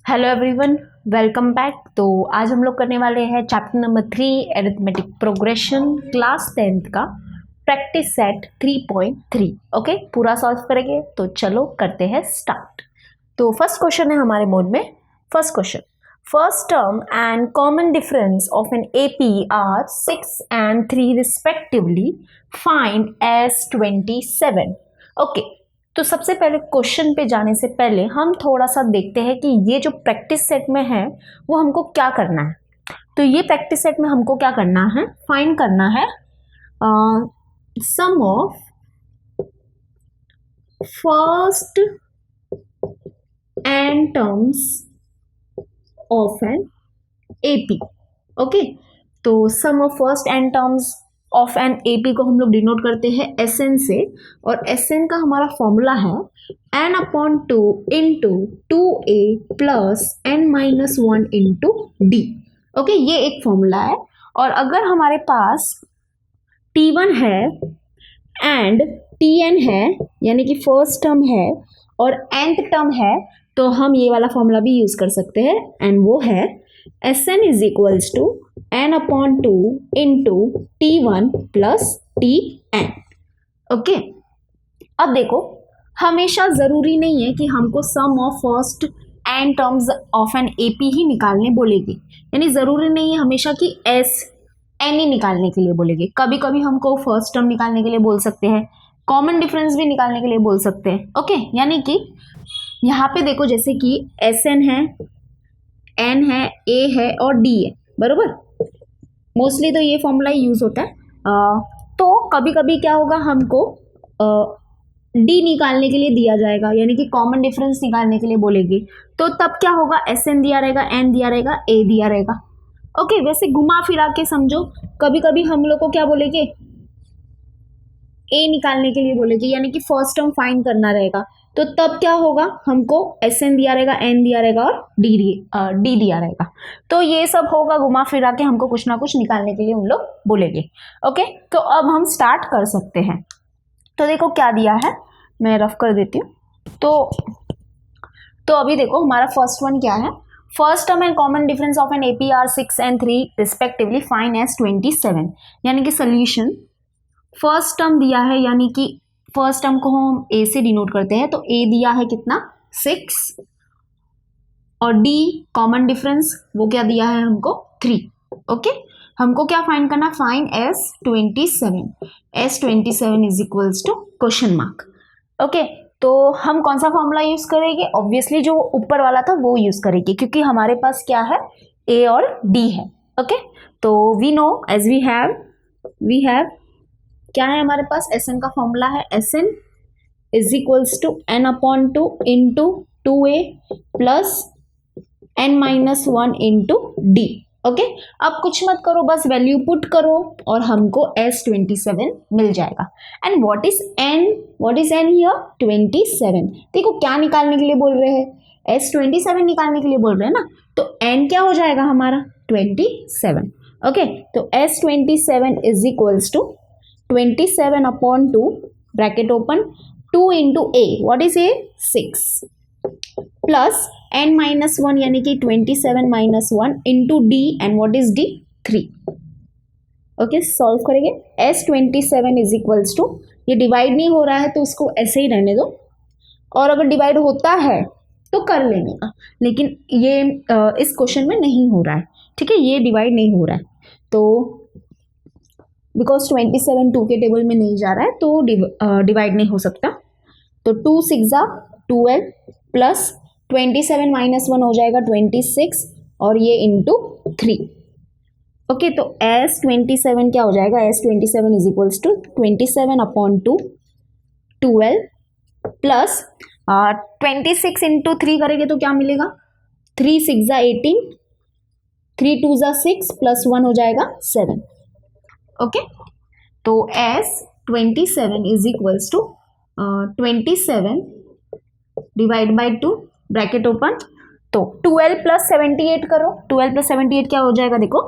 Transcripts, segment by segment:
Hello everyone, welcome back. तो आज हम लोग करने वाले हैं chapter number 3 arithmetic progression class 10th का प्रैक्टिस सेट 3.3। ओके, पूरा सॉल्व करेंगे। तो चलो करते हैं स्टार्ट। तो फर्स्ट क्वेश्चन है हमारे बोर्ड में। First question, first term and common difference of an AP are 6 and 3 respectively, find S 27। Okay, तो सबसे पहले क्वेश्चन पे जाने से पहले हम थोड़ा सा देखते हैं कि ये जो प्रैक्टिस सेट में है वो हमको क्या करना है। तो ये प्रैक्टिस सेट में हमको क्या करना है, फाइंड करना है sum of first n terms of an AP. Okay, तो sum of first n terms of an AP को हम लोग डिनोट करते हैं एस एन से, और एस एन का हमारा फॉर्मूला है n upon 2 into 2a plus n minus 1 into d. Okay, ये एक फॉर्मूला है। और अगर हमारे पास T1 है एंड Tn है, यानी कि फर्स्ट टर्म है और nth टर्म है, तो हम ये वाला फॉर्मूला भी यूज कर सकते हैं, एंड वो है S n is equals to n upon 2 into T1 plus Tn। Okay, अब देखो, हमेशा जरूरी नहीं है कि हमको sum of first n terms of an AP ही निकालने बोलेगी, यानी जरूरी नहीं है हमेशा कि एस एन ही निकालने के लिए बोलेगी। कभी कभी हमको फर्स्ट टर्म निकालने के लिए बोल सकते हैं, कॉमन डिफरेंस भी निकालने के लिए बोल सकते हैं। ओके, यानी कि यहाँ पे देखो, जैसे कि एस एन है, एन है, ए है और डी है, बरोबर। मोस्टली तो ये फॉर्मूला ही यूज होता है। तो कभी कभी क्या होगा, हमको डी निकालने के लिए दिया जाएगा, यानी कि कॉमन डिफरेंस निकालने के लिए बोलेगी। तो तब क्या होगा, एस एन दिया रहेगा, एन दिया रहेगा, ए दिया रहेगा। ओके, वैसे घुमा फिरा के समझो, कभी कभी हम लोग को क्या बोलेंगे, ए निकालने के लिए बोलेगी, यानी कि फर्स्ट टर्म फाइंड करना रहेगा। तो तब क्या होगा, हमको एस एन दिया रहेगा, एन दिया रहेगा और डी दिया रहेगा। तो ये सब होगा, घुमा फिरा के हमको कुछ ना कुछ निकालने के लिए हम लोग बोलेंगे। ओके, तो अब हम स्टार्ट कर सकते हैं। तो देखो क्या दिया है, मैं रफ कर देती हूँ। तो अभी देखो हमारा फर्स्ट वन क्या है, first term and common difference of an AP are 6 and 3 respectively, find S 27। यानी कि सोल्यूशन, फर्स्ट टर्म दिया है, यानी कि फर्स्ट टर्म को हम ए से डिनोट करते हैं, तो ए दिया है कितना 6, और डी कॉमन डिफरेंस वो क्या दिया है हमको 3। ओके, हमको क्या फाइंड करना, find S 27। S 27 is equals to question mark. Okay, तो हम कौन सा फॉर्मूला यूज करेंगे, ऑब्वियसली जो ऊपर वाला था वो यूज करेंगे, क्योंकि हमारे पास क्या है, ए और डी है। ओके, तो we know as we have क्या है हमारे पास, एस एन का फॉर्मूला है S n is equals to n upon 2 into 2a plus n minus 1 into d. Okay, अब कुछ मत करो, बस वैल्यू पुट करो और हमको S27 मिल जाएगा। And what is n here 27। देखो क्या निकालने के लिए बोल रहे हैं, S27 निकालने के लिए बोल रहे हैं ना, तो n क्या हो जाएगा हमारा 27। ओके, तो S27 is equals to 27 upon 2 bracket open 2 into a, what is a 6 plus n minus 1 यानी कि 27 minus 1 into d, and what is d 3। Okay, solve करेंगे। S27 इज इक्वल्स टू, ये डिवाइड नहीं हो रहा है तो इसको ऐसे ही रहने दो, और अगर डिवाइड होता है तो कर लेने का, लेकिन ये इस क्वेश्चन में नहीं हो रहा है। ठीक है, ये डिवाइड नहीं हो रहा है, तो बिकॉज 27 2 के टेबल में नहीं जा रहा है, तो डिवाइड नहीं हो सकता। तो 2 6 12 प्लस 27 माइनस 1 हो जाएगा 26, और ये इंटू 3। ओके, तो S27 क्या हो जाएगा, S27 is equals to 27 upon 2 12 plus 26 into 3 करेंगे तो क्या मिलेगा, 3 6 18, 3 2 6 प्लस 1 हो जाएगा 7। ओके, तो S27 is equals to 27 divide by 2 bracket open, तो 12 प्लस 78 करो, 12 प्लस 78 क्या हो जाएगा, देखो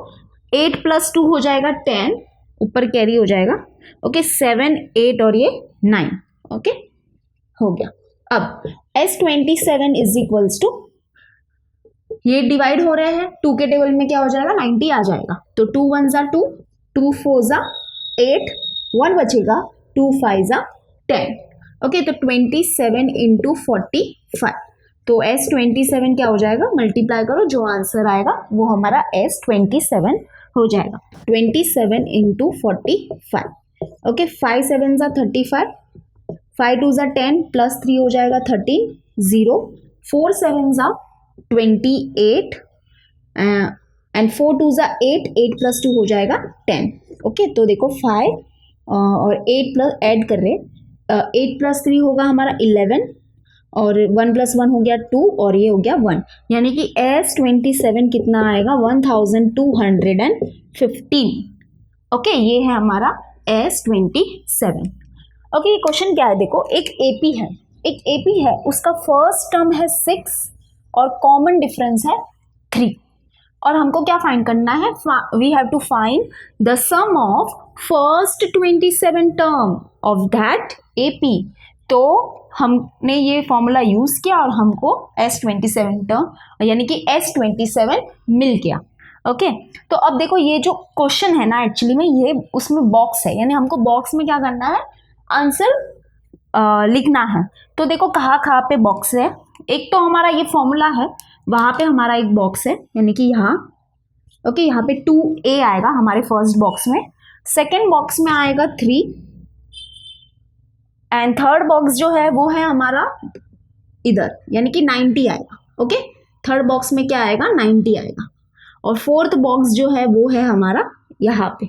8 प्लस 2 हो जाएगा 10, ऊपर कैरी हो जाएगा। ओके, 7 8 और ये 9। ओके, हो गया। अब S27 इज इक्वल्स टू ये डिवाइड हो रहे हैं, 2 के टेबल में क्या हो जाएगा 90 आ जाएगा। तो 2 1 ज़ा 2, 2 4 ज़ा 8, 1 बचेगा, 2 5 ज़ा 10। ओके, तो 27 इंटू 45। तो S27 क्या हो जाएगा, मल्टीप्लाई करो, जो आंसर आएगा वो हमारा S27 हो जाएगा। 27 इंटू 45। ओके, 5 7 ज़ा 35, 5 2 ज़ा 10 प्लस 3 हो जाएगा 13, 0, 4 7 ज़ा 28 एंड 4 2 ज़ा 8, 8 प्लस 2 हो जाएगा 10। ओके, तो देखो 5 और 8 प्लस ऐड कर रहे, 8 प्लस 3 होगा हमारा 11 और 1 प्लस 1 हो गया 2 और ये हो गया 1, यानी कि S27 कितना आएगा 1215। ओके, ये है हमारा S27। ओके, ये क्वेश्चन क्या है, देखो एक AP है, एक AP है, उसका फर्स्ट टर्म है 6 और कॉमन डिफरेंस है 3, और हमको क्या फाइंड करना है, we have to find the sum of first 27 term of that AP। तो हमने ये फॉर्मूला यूज किया और हमको S27 टर्म यानी कि S27 मिल गया। ओके, तो अब देखो ये जो क्वेश्चन है ना, एक्चुअली में ये उसमें बॉक्स है, यानी हमको बॉक्स में क्या करना है, आंसर लिखना है। तो देखो कहाँ कहाँ पे बॉक्स है, एक तो हमारा ये फॉर्मूला है, वहाँ पे हमारा एक बॉक्स है, यानी कि यहाँ। ओके, यहाँ पे 2A आएगा हमारे फर्स्ट बॉक्स में, सेकेंड बॉक्स में आएगा 3 एंड थर्ड बॉक्स जो है वो है हमारा इधर, यानी कि 90 आएगा। ओके, थर्ड बॉक्स में क्या आएगा 90 आएगा, और फोर्थ बॉक्स जो है वो है हमारा यहाँ पे,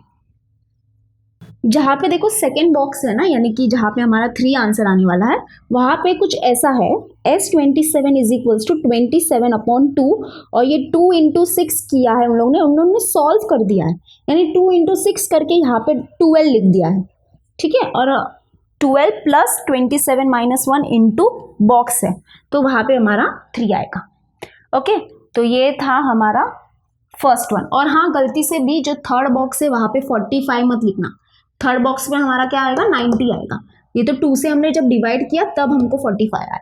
जहाँ पे देखो सेकेंड बॉक्स है ना, यानी कि जहाँ पे हमारा 3 आंसर आने वाला है, वहाँ पे कुछ ऐसा है, S27 इज इक्वल्स टू 27/2, और ये 2 इंटू 6 किया है उन लोगों ने सॉल्व कर दिया है, यानी 2 इंटू 6 करके यहाँ पे 12 लिख दिया है। ठीक है, और 12 प्लस 27 माइनस 1 इंटू बॉक्स है, तो वहाँ पे हमारा 3 आएगा। ओके, तो ये था हमारा फर्स्ट वन। और हाँ, गलती से भी जो थर्ड बॉक्स है वहाँ पे 45 मत लिखना, थर्ड बॉक्स में हमारा क्या आएगा 90 आएगा, ये तो 2 से हमने जब डिवाइड किया तब हमको 45 आया।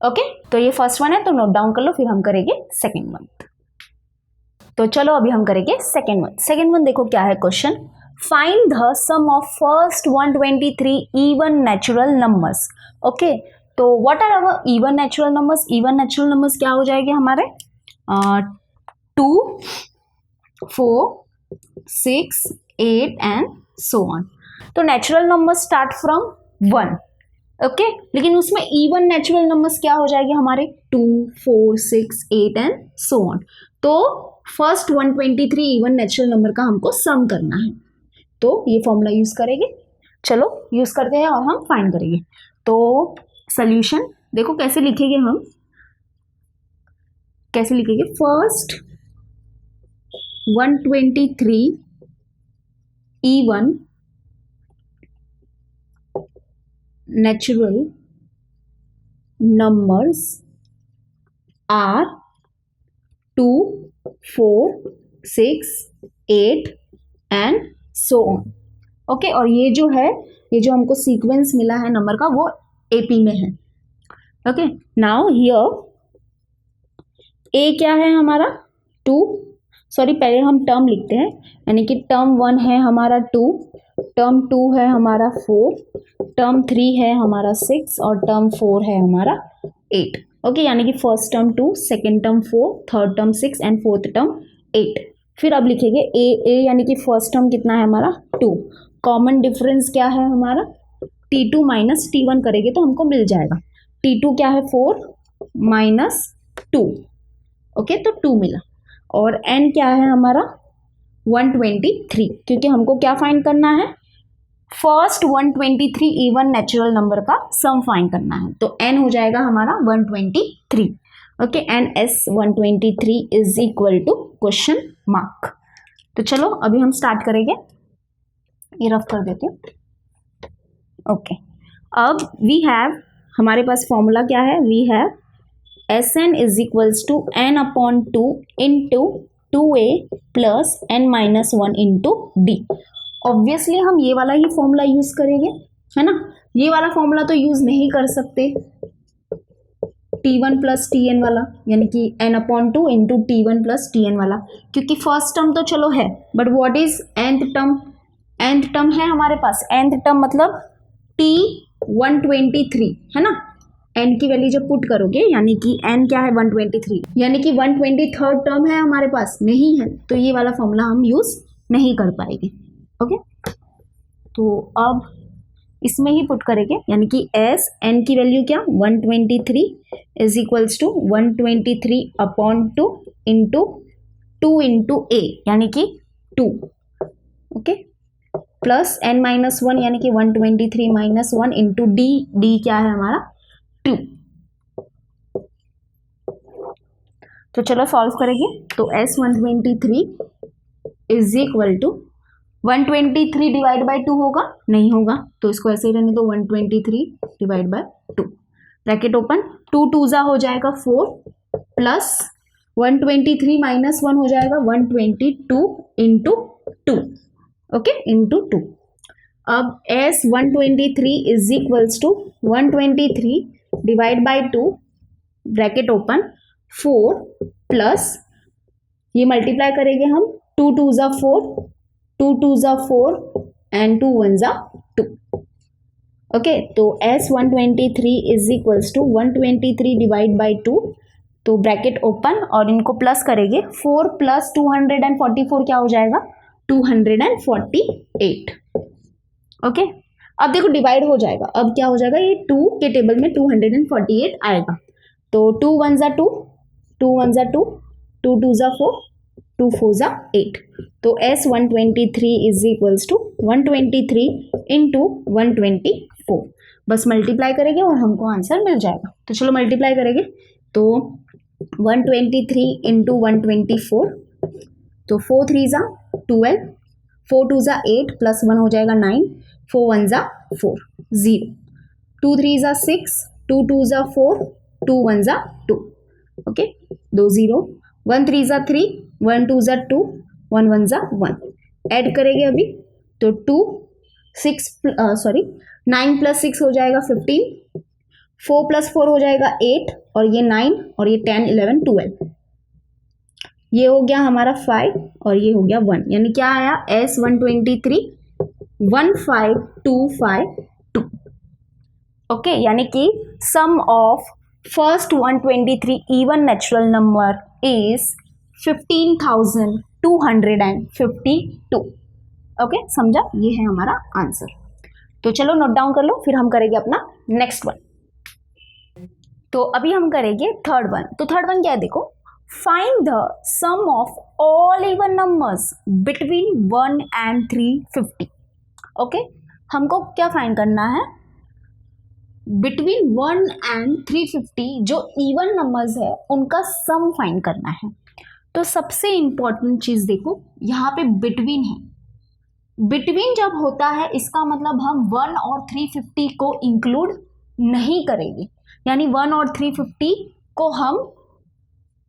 ओके, तो ये फर्स्ट वन है, तो नोट डाउन कर लो, फिर हम करेंगे सेकेंड वन। तो चलो अभी हम करेंगे सेकेंड वन। सेकेंड वन देखो क्या है question, find the sum of first 123 even natural numbers. Okay, तो what are our even natural numbers, even natural numbers क्या हो जाएंगे हमारे 2 4 6 8 एंड सो ऑन। तो natural number start from 1। Okay, लेकिन उसमें इवन नेचुरल नंबर्स क्या हो जाएंगे हमारे 2 4 6 8 एंड सो ऑन। तो फर्स्ट 123 इवन नेचुरल नंबर का हमको सम करना है, तो ये फॉर्मूला यूज करेंगे। चलो यूज करते हैं और हम फाइंड करेंगे। तो सोल्यूशन देखो कैसे लिखेंगे, हम कैसे लिखेंगे, first 123 even natural numbers are 2 4 6 8 and so on। Okay, और ये जो है, ये जो हमको सीक्वेंस मिला है नंबर का वो AP में है। ओके, नाउ हियर A क्या है हमारा 2, सॉरी पहले हम टर्म लिखते हैं, यानी कि टर्म 1 है हमारा 2, टर्म 2 है हमारा 4, टर्म 3 है हमारा 6 और टर्म 4 है हमारा 8। ओके, यानी कि first term 2, second term 4, third term 6 and fourth term 8। फिर अब लिखेंगे ए यानी कि फर्स्ट टर्म कितना है हमारा 2, कॉमन डिफरेंस क्या है हमारा T2 माइनस T1 करेंगे तो हमको मिल जाएगा, T2 क्या है 4 माइनस 2। ओके, तो 2 मिला, और n क्या है हमारा 123, क्योंकि हमको क्या फाइंड करना है, फर्स्ट 123 इवन नेचुरल नंबर का सम फाइंड करना है, तो n हो जाएगा हमारा 123। Okay, and S123 is equal to question mark. तो चलो अभी हम स्टार्ट करेंगे, ये रफ कर देती हूँ। ओके, अब वी हैव, हमारे पास फॉर्मूला क्या है, we have Sn is equals to n/2 into 2a plus n-1 into d। Obviously हम ये वाला ही फॉर्मूला यूज करेंगे, है ना, ये वाला फॉर्मूला तो यूज नहीं कर सकते, T1 प्लस Tn वाला, यानी कि n/2 into T1 plus Tn वाला, क्योंकि फर्स्ट टर्म तो चलो है, but what is nth term? nth term है हमारे पास, nth टर्म मतलब T123 है ना। n की वैल्यू जब पुट करोगे यानी कि n क्या है 123, यानी कि 123rd टर्म है हमारे पास, नहीं है, तो ये वाला फॉर्मूला हम यूज नहीं कर पाएंगे। ओके, तो अब इसमें ही पुट करेंगे, यानी कि एस एन की वैल्यू क्या 123 is equals to 123/2 into 2 into a यानी कि 2, ओके, प्लस n-1 यानी कि 123 - 1 इंटू डी, डी क्या है हमारा 2। तो चलो सॉल्व करेंगे, तो S 123 is equal to 123 divide by 2 होगा, नहीं होगा, तो इसको ऐसे ही रहने दो, 123 डिवाइड बाई 2, ब्रैकेट ओपन, 2 2 जा हो जाएगा 4 प्लस 123 - 1 हो जाएगा 122 इंटू 2, ओके, इंटू 2। अब S 123 is equals to 123 divide by 2, bracket open, 4 plus ये मल्टीप्लाई करेंगे हम, 2 2 जा 4, 2 2 जा 4 एंड 2 1 जा 2, ओके। तो S 123 is equals to 123 divide by 2, तो ब्रैकेट ओपन और इनको प्लस करेंगे, 4 प्लस 244 क्या हो जाएगा 248, ओके। अब देखो डिवाइड हो जाएगा, अब क्या हो जाएगा, ये 2 के टेबल में 248 आएगा, तो 2 1 जा 2, 2 1 जा 2, 2 2 जा 4, 2 4 जा 8, तो S 123 is equals to 123 into 124, बस मल्टीप्लाई करेंगे और हमको आंसर मिल जाएगा। तो चलो मल्टीप्लाई करेंगे, तो 123 इंटू 124, तो 4 3 जा 12, 4 2 जा 8 प्लस 1 हो जाएगा 9, 4 1 जा 4, 0, 2 3 जा 6, 2 2 जा 4, 2 1 जा 2, ओके, 2 0, 1 3 जा 3, 1 2 जा 2, 1 1 जा 1, ऐड करेंगे अभी, तो 9 प्लस 6 हो जाएगा 15, 4 प्लस 4 हो जाएगा 8, और ये 9 और ये 10 11 12, ये हो गया हमारा 5 और ये हो गया 1, यानी क्या आया एस 123 15252, ओके, यानी कि sum of first 123 even natural number is 15,252, okay, समझा, ये है हमारा आंसर। तो चलो नोट डाउन कर लो, फिर हम करेंगे अपना नेक्स्ट वन। तो अभी हम करेंगे थर्ड वन। तो थर्ड वन क्या है, देखो, find the sum of all even numbers between 1 and 350, okay, हमको क्या फाइंड करना है, बिटवीन 1 and 350 जो इवन नंबर्स है उनका सम फाइंड करना है। तो सबसे इंपॉर्टेंट चीज देखो, यहाँ पे बिटवीन है, बिटवीन जब होता है इसका मतलब हम 1 और 350 को इंक्लूड नहीं करेंगे, यानी 1 और 350 को हम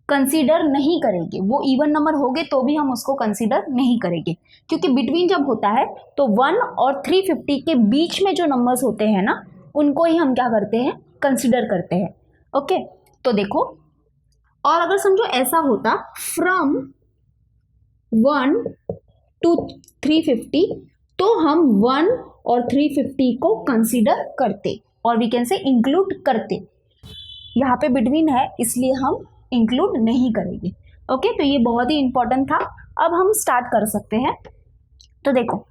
कंसीडर नहीं करेंगे, वो इवन नंबर होंगे तो भी हम उसको कंसीडर नहीं करेंगे, क्योंकि बिटवीन जब होता है तो 1 और 350 के बीच में जो नंबर्स होते हैं ना, उनको ही हम क्या करते हैं, कंसीडर करते हैं, ओके। तो देखो, और अगर समझो ऐसा होता फ्रॉम 1 to 350, तो हम 1 और 350 को कंसीडर करते और वी कैन से इंक्लूड करते, यहाँ पे बिटवीन है इसलिए हम इंक्लूड नहीं करेंगे, ओके। तो ये बहुत ही इंपॉर्टेंट था। अब हम स्टार्ट कर सकते हैं। तो देखो,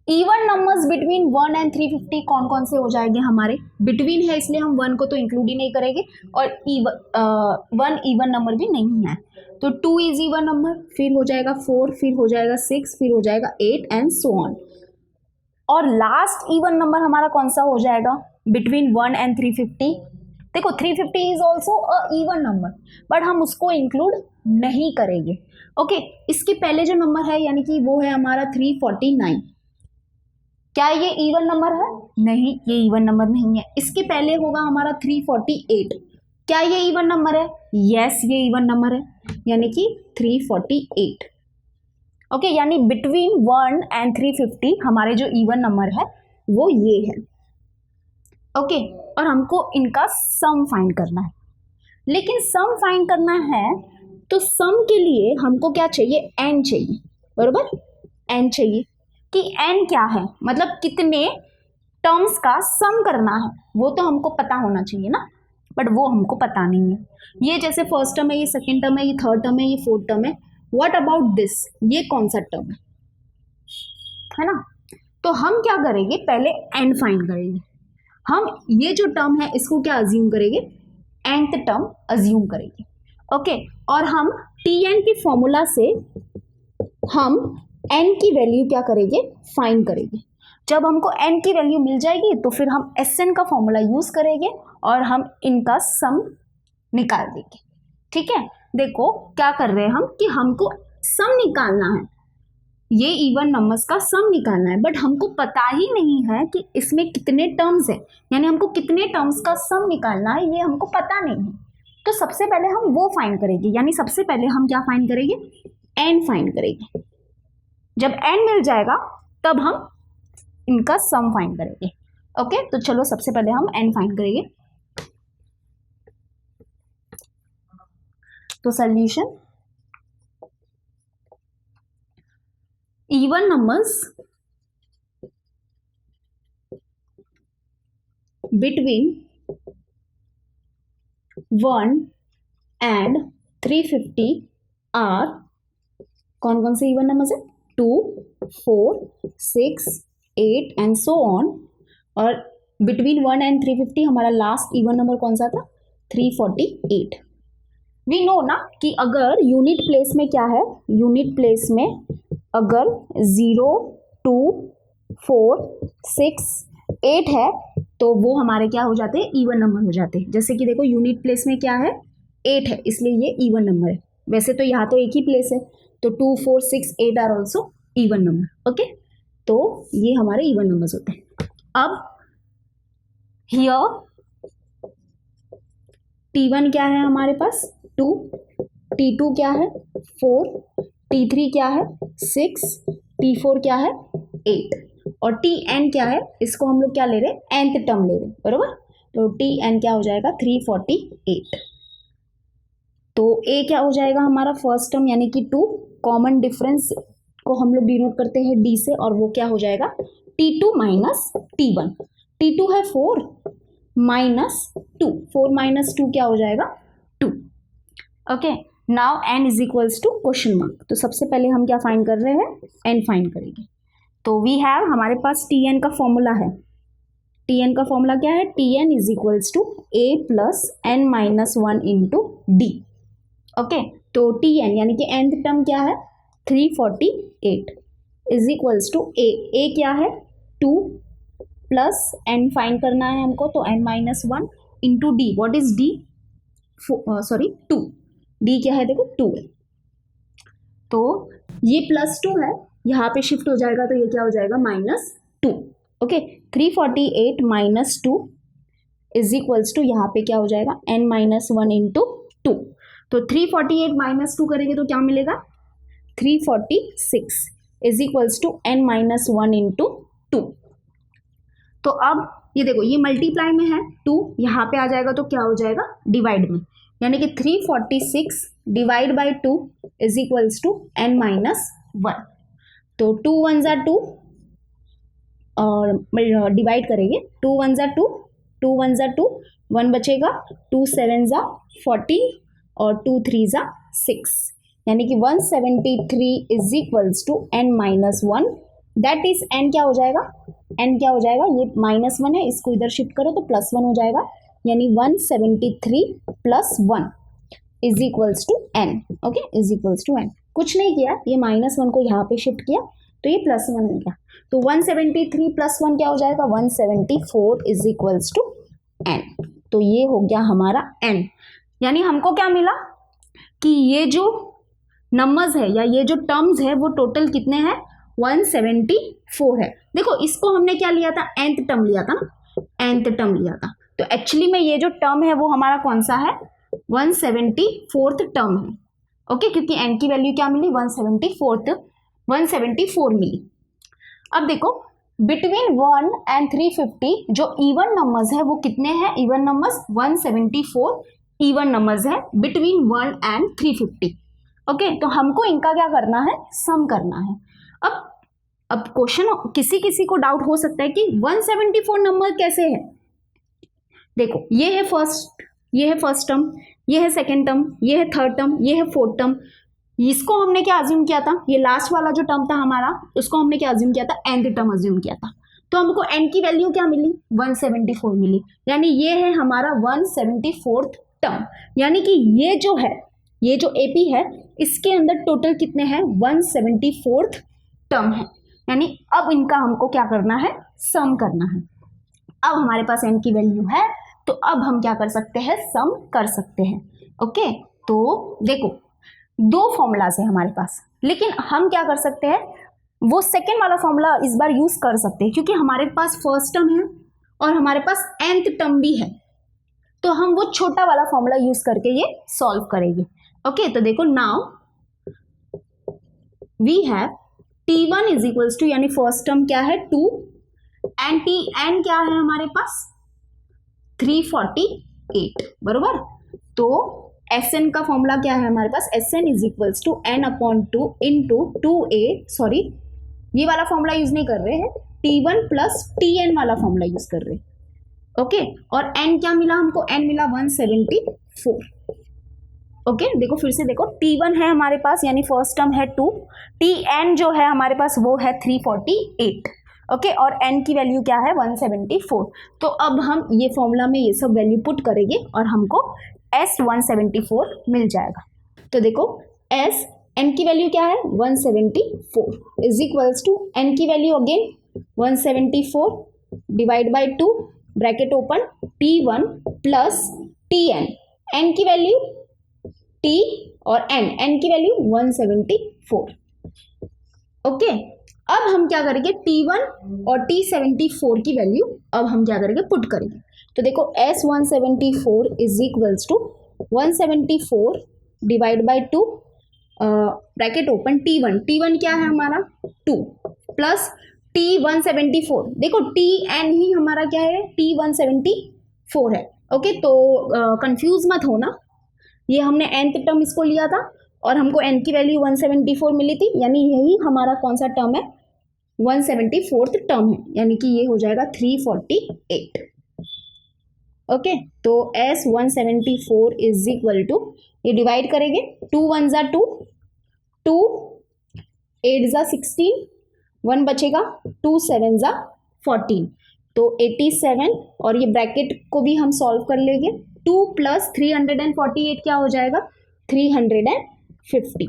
इवन नंबर्स बिटवीन 1 and 350 कौन कौन से हो जाएंगे हमारे, बिटवीन है इसलिए हम 1 को तो इंक्लूड ही नहीं करेंगे, और 1 इवन नंबर भी नहीं है, तो 2 इज इवन नंबर, फिर हो जाएगा 4, फिर हो जाएगा 6, फिर हो जाएगा 8 एंड सो ऑन। और लास्ट इवन नंबर हमारा कौन सा हो जाएगा बिटवीन 1 and 350, देखो 350 is also a even number, but हम उसको इंक्लूड नहीं करेंगे, ओके। इसके पहले जो नंबर है यानी कि वो है हमारा 349, क्या ये इवन नंबर है, नहीं, ये इवन नंबर नहीं है। इसके पहले होगा हमारा 348, क्या ये इवन नंबर है, यस, ये इवन नंबर है, यानी कि 348, ओके, यानी बिटवीन 1 and 350 हमारे जो इवन नंबर है वो ये है, ओके। और हमको इनका सम फाइंड करना है, लेकिन सम फाइंड करना है तो सम के लिए हमको क्या चाहिए, n चाहिए, बरोबर, n चाहिए कि n क्या है, मतलब कितने टर्म्स का सम करना है, वो तो हमको पता होना चाहिए ना, बट वो हमको पता नहीं है। ये जैसे फर्स्ट टर्म है, ये सेकंड टर्म है, ये थर्ड टर्म है, ये फोर्थ टर्म है, व्हाट अबाउट दिस, ये कौन सा टर्म है ना। तो हम क्या करेंगे, पहले n फाइंड करेंगे। हम ये जो टर्म है इसको क्या अज्यूम करेंगे, nth टर्म अज्यूम करेंगे, ओके। और हम tn की फॉर्मूला से हम n की वैल्यू क्या करेंगे, फाइंड करेंगे। जब हमको n की वैल्यू मिल जाएगी तो फिर हम Sn का फॉर्मूला यूज करेंगे और हम इनका सम निकाल देंगे, ठीक है। देखो क्या कर रहे हैं हम कि हमको सम निकालना है, ये इवन नंबर्स का सम निकालना है, बट हमको पता ही नहीं है कि इसमें कितने टर्म्स है, यानी हमको कितने टर्म्स का सम निकालना है, ये हमको पता नहीं है। तो सबसे पहले हम वो फाइंड करेंगे, यानी सबसे पहले हम क्या फाइंड करेंगे, n फाइंड करेंगे। जब n मिल जाएगा तब हम इनका सम फाइंड करेंगे, ओके। तो चलो सबसे पहले हम n फाइंड करेंगे। तो solution, even numbers between 1 and 350 are कौन कौन से इवन नंबर्स है, 2, 4, 6, 8 एंड सो ऑन। और बिटवीन 1 and 350 हमारा लास्ट इवन नंबर कौन सा था, 348। वी नो ना कि अगर यूनिट प्लेस में क्या है, यूनिट प्लेस में अगर 0, 2, 4, 6, 8 है तो वो हमारे क्या हो जाते हैं, इवन नंबर हो जाते हैं। जैसे कि देखो यूनिट प्लेस में क्या है, 8 है, इसलिए ये इवन नंबर है। वैसे तो यहाँ तो एक ही प्लेस है, तो 2, 4, 6, 8 are also even number, okay. तो ये हमारे इवन नंबर्स होते हैं। अब हियर T1 क्या है हमारे पास, 2, T2 क्या है, 4, T3 क्या है, 6, T4 क्या है, 8 और Tn क्या है, इसको हम लोग क्या ले रहे हैं, nth टर्म ले रहे हैं, बरोबर। तो Tn क्या हो जाएगा, 348। तो A क्या हो जाएगा हमारा फर्स्ट टर्म यानी कि 2, कॉमन डिफरेंस को हम लोग डिनोट करते हैं D से, और वो क्या हो जाएगा, T2 माइनस T1। T2 है 4 माइनस 2, 4 माइनस 2 क्या हो जाएगा, 2, okay. Now n is equals to question mark. तो सबसे पहले हम क्या फाइंड कर रहे हैं, n फाइंड करेंगे। तो वी हैव, हमारे पास Tn का फॉर्मूला है, Tn का फॉर्मूला क्या है, Tn is equals to a plus n minus 1 into d, okay. तो Tn यानी कि nth टर्म क्या है, 348 इज इक्वल्स टू a क्या है, 2 प्लस n फाइंड करना है हमको, तो n minus 1 into D, what is D, sorry 2, D क्या है देखो 2 है, तो ये प्लस 2 है, यहाँ पे शिफ्ट हो जाएगा तो ये क्या हो जाएगा, -2, okay. 348 minus 2 is equals to, यहाँ पे क्या हो जाएगा, n माइनस 1 इंटू 2। तो 348 माइनस 2 करेंगे तो क्या मिलेगा, 346 is equals to n minus 1 into 2। तो अब ये देखो, ये मल्टीप्लाई में है 2, यहाँ पे आ जाएगा तो क्या हो जाएगा, डिवाइड में, यानी कि 346 divide by 2 is equals to n minus 1। तो 2 1 ज़ा 2 और डिवाइड करेंगे, 2 1 ज़ा 2, 2 1 ज़ा 2, 1 बचेगा, 2 7 ज़ा 14 और 2 3 ज़ा 6, यानी कि 173 is equals to n minus 1। That is n क्या हो जाएगा, n क्या हो जाएगा, ये -1 है, इसको इधर शिफ्ट करो तो +1 हो जाएगा, यानी 173 plus 1 is equals to n, okay, is equals to n। कुछ नहीं किया, ये -1 को यहाँ पे शिफ्ट किया तो ये +1 हो गया, तो 173 प्लस 1 क्या हो जाएगा, 174 इज इक्वल्स टू n। तो ये हो गया हमारा n, यानी हमको क्या मिला कि ये जो नंबर्स है या ये जो टर्म्स है वो टोटल कितने हैं, 174 है। देखो इसको हमने क्या लिया था, nth टर्म लिया था ना, nth टर्म लिया था, तो एक्चुअली में ये जो टर्म है वो हमारा कौन सा है, 174th टर्म है, ओके, क्योंकि n की वैल्यू क्या मिली, 174 मिली। अब देखो बिटवीन 1 and 350 जो इवन नंबर्स है वो कितने हैं, इवन नंबर्स 174 इवन नंबर्स है बिटवीन 1 एंड 350। ओके, तो हमको इनका क्या करना है, सम करना है। अब क्वेश्चन किसी किसी को डाउट हो सकता है कि 174 नंबर कैसे है। देखो ये है फर्स्ट टर्म, ये है सेकेंड टर्म, ये है थर्ड टर्म, ये है फोर्थ टर्म। इसको हमने क्या अज्यूम किया था, ये लास्ट वाला जो टर्म था हमारा, उसको हमने क्या अज्यूम किया था, nth टर्म अज्यूम किया था। तो हमको n की वैल्यू क्या मिली, 174 मिली, यानी ये है हमारा 174th टर्म। यानी कि ये जो है, ये जो AP है, इसके अंदर टोटल कितने हैं, 174th टर्म है। यानी अब इनका हमको क्या करना है, सम करना है। अब हमारे पास n की वैल्यू है, तो अब हम क्या कर सकते हैं, सम कर सकते हैं। ओके, तो देखो दो फॉर्मूलाज है हमारे पास, लेकिन हम क्या कर सकते हैं, वो सेकेंड वाला फॉर्मूला इस बार यूज कर सकते हैं, क्योंकि हमारे पास फर्स्ट टर्म है और हमारे पास nth टर्म भी है, तो हम वो छोटा वाला फॉर्मूला यूज करके ये सॉल्व करेंगे। ओके, तो देखो now we have T1 is equals to, यानी फर्स्ट टर्म क्या है 2 एंड Tn क्या है हमारे पास 348, बरोबर। तो Sn का फॉर्मूला क्या है हमारे पास, Sn is equals to n/2 into 2a, sorry ये वाला फॉर्मूला यूज नहीं कर रहे हैं, T1 प्लस Tn वाला फॉर्मूला यूज कर रहे हैं। ओके, और n क्या मिला हमको, n मिला 174। ओके, देखो फिर से देखो, T1 है हमारे पास यानी फर्स्ट टर्म है 2, Tn जो है हमारे पास वो है 348। ओके, और n की वैल्यू क्या है 174। तो अब हम ये फॉर्मूला में ये सब वैल्यू पुट करेंगे और हमको S174 मिल जाएगा। तो देखो n की वैल्यू क्या है 174 इज इक्वल्स टू n की value again 174 divide by 2 bracket open T1 plus Tn, n की वैल्यू T और n की वैल्यू 174। ओके, अब हम क्या करेंगे, T1 और T74 की वैल्यू अब हम क्या करेंगे, पुट करेंगे। तो देखो S174 is equals to 174 divide by 2 bracket open T1 क्या है हमारा 2 प्लस T174, देखो Tn ही हमारा क्या है T174 है। ओके, तो कंफ्यूज मत होना, ये हमने nth टर्म इसको लिया था और हमको n की वैल्यू 174 मिली थी, यानी यही हमारा कौन सा टर्म है, 174th टर्म है, यानी कि ये हो जाएगा 348। ओके, तो S174 इज इक्वल टू, ये डिवाइड करेंगे 2 1 जा 2, 2 8 जा 16, 1 बचेगा, 2 7 जा 14, तो 87, और ये ब्रैकेट को भी हम सॉल्व कर लेंगे। 2 प्लस 348 क्या हो जाएगा 350।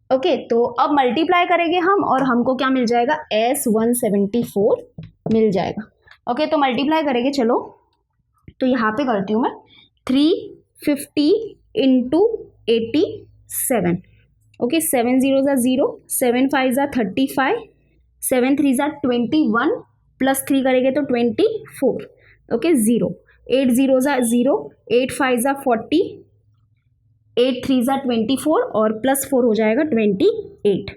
ओके, तो अब मल्टीप्लाई करेंगे हम और हमको क्या मिल जाएगा, S174 मिल जाएगा। ओके, तो मल्टीप्लाई करेंगे, चलो तो यहाँ पे करती हूँ मैं 350 इंटू 87। ओके, 7 0 जा 0, 7 5 जा 35, 7 3 जा 21 प्लस 3 करेंगे तो 24। ओके, 0 8 0 जा 0, 8 5 जा 40, 8 3 जा 24 और प्लस 4 हो जाएगा 28।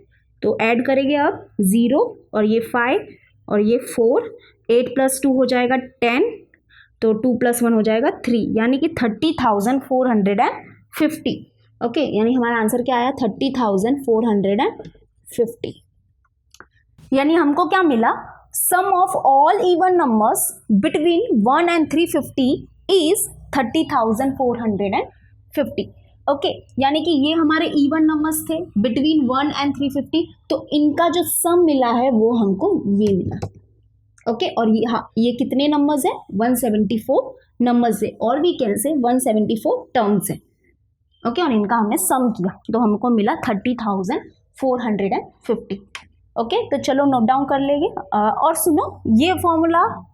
तो ऐड करेंगे अब 0 और ये 5 और ये 4, 8 प्लस 2 हो जाएगा 10, तो 2 प्लस 1 हो जाएगा 3, यानी कि 30,450। ओके, यानी हमारा आंसर क्या आया 30,450। यानी हमको क्या मिला, sum of all even numbers between 1 and 350 is 30,450। Okay, यानी कि ये हमारे इवन नंबर्स थे बिटवीन 1 एंड 350, तो इनका जो सम मिला है वो हमको ये मिला। ओके, और ये कितने नंबर्स है 174 नंबर्स है, और भी कैन से 174 टर्म्स है। ओके, और इनका हमने सम किया तो हमको मिला 30,450। ओके, तो चलो नोट डाउन कर लेंगे। और सुनो, ये फॉर्मूला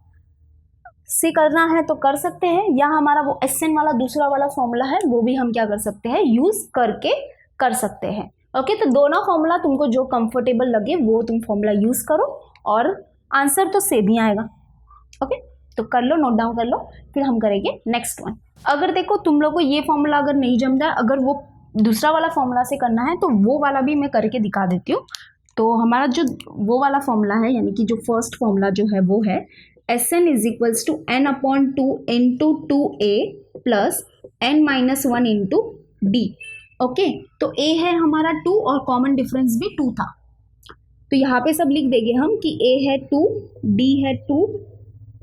से करना है तो कर सकते हैं, या हमारा वो Sn वाला दूसरा वाला फॉर्मूला है वो भी हम क्या कर सकते हैं, यूज करके कर सकते हैं। ओके, तो दोनों फॉर्मूला तुमको जो कंफर्टेबल लगे वो तुम फॉर्मूला यूज करो और आंसर तो सेम ही आएगा। ओके, तो कर लो, नोट डाउन कर लो, फिर हम करेंगे नेक्स्ट वन। अगर देखो तुम लोग को ये फॉर्मूला अगर नहीं जमता है, अगर वो दूसरा वाला फॉर्मूला से करना है तो वो वाला भी मैं करके दिखा देती हूँ। तो हमारा जो वो वाला फॉर्मूला है, यानी कि जो फर्स्ट फॉर्मूला जो है वो है Sn is equals to n/2 into 2a plus n-1 into d. Okay, तो ए है हमारा 2 और कॉमन डिफरेंस भी 2 था, तो यहाँ पे सब लिख देंगे हम कि ए है 2, डी है 2,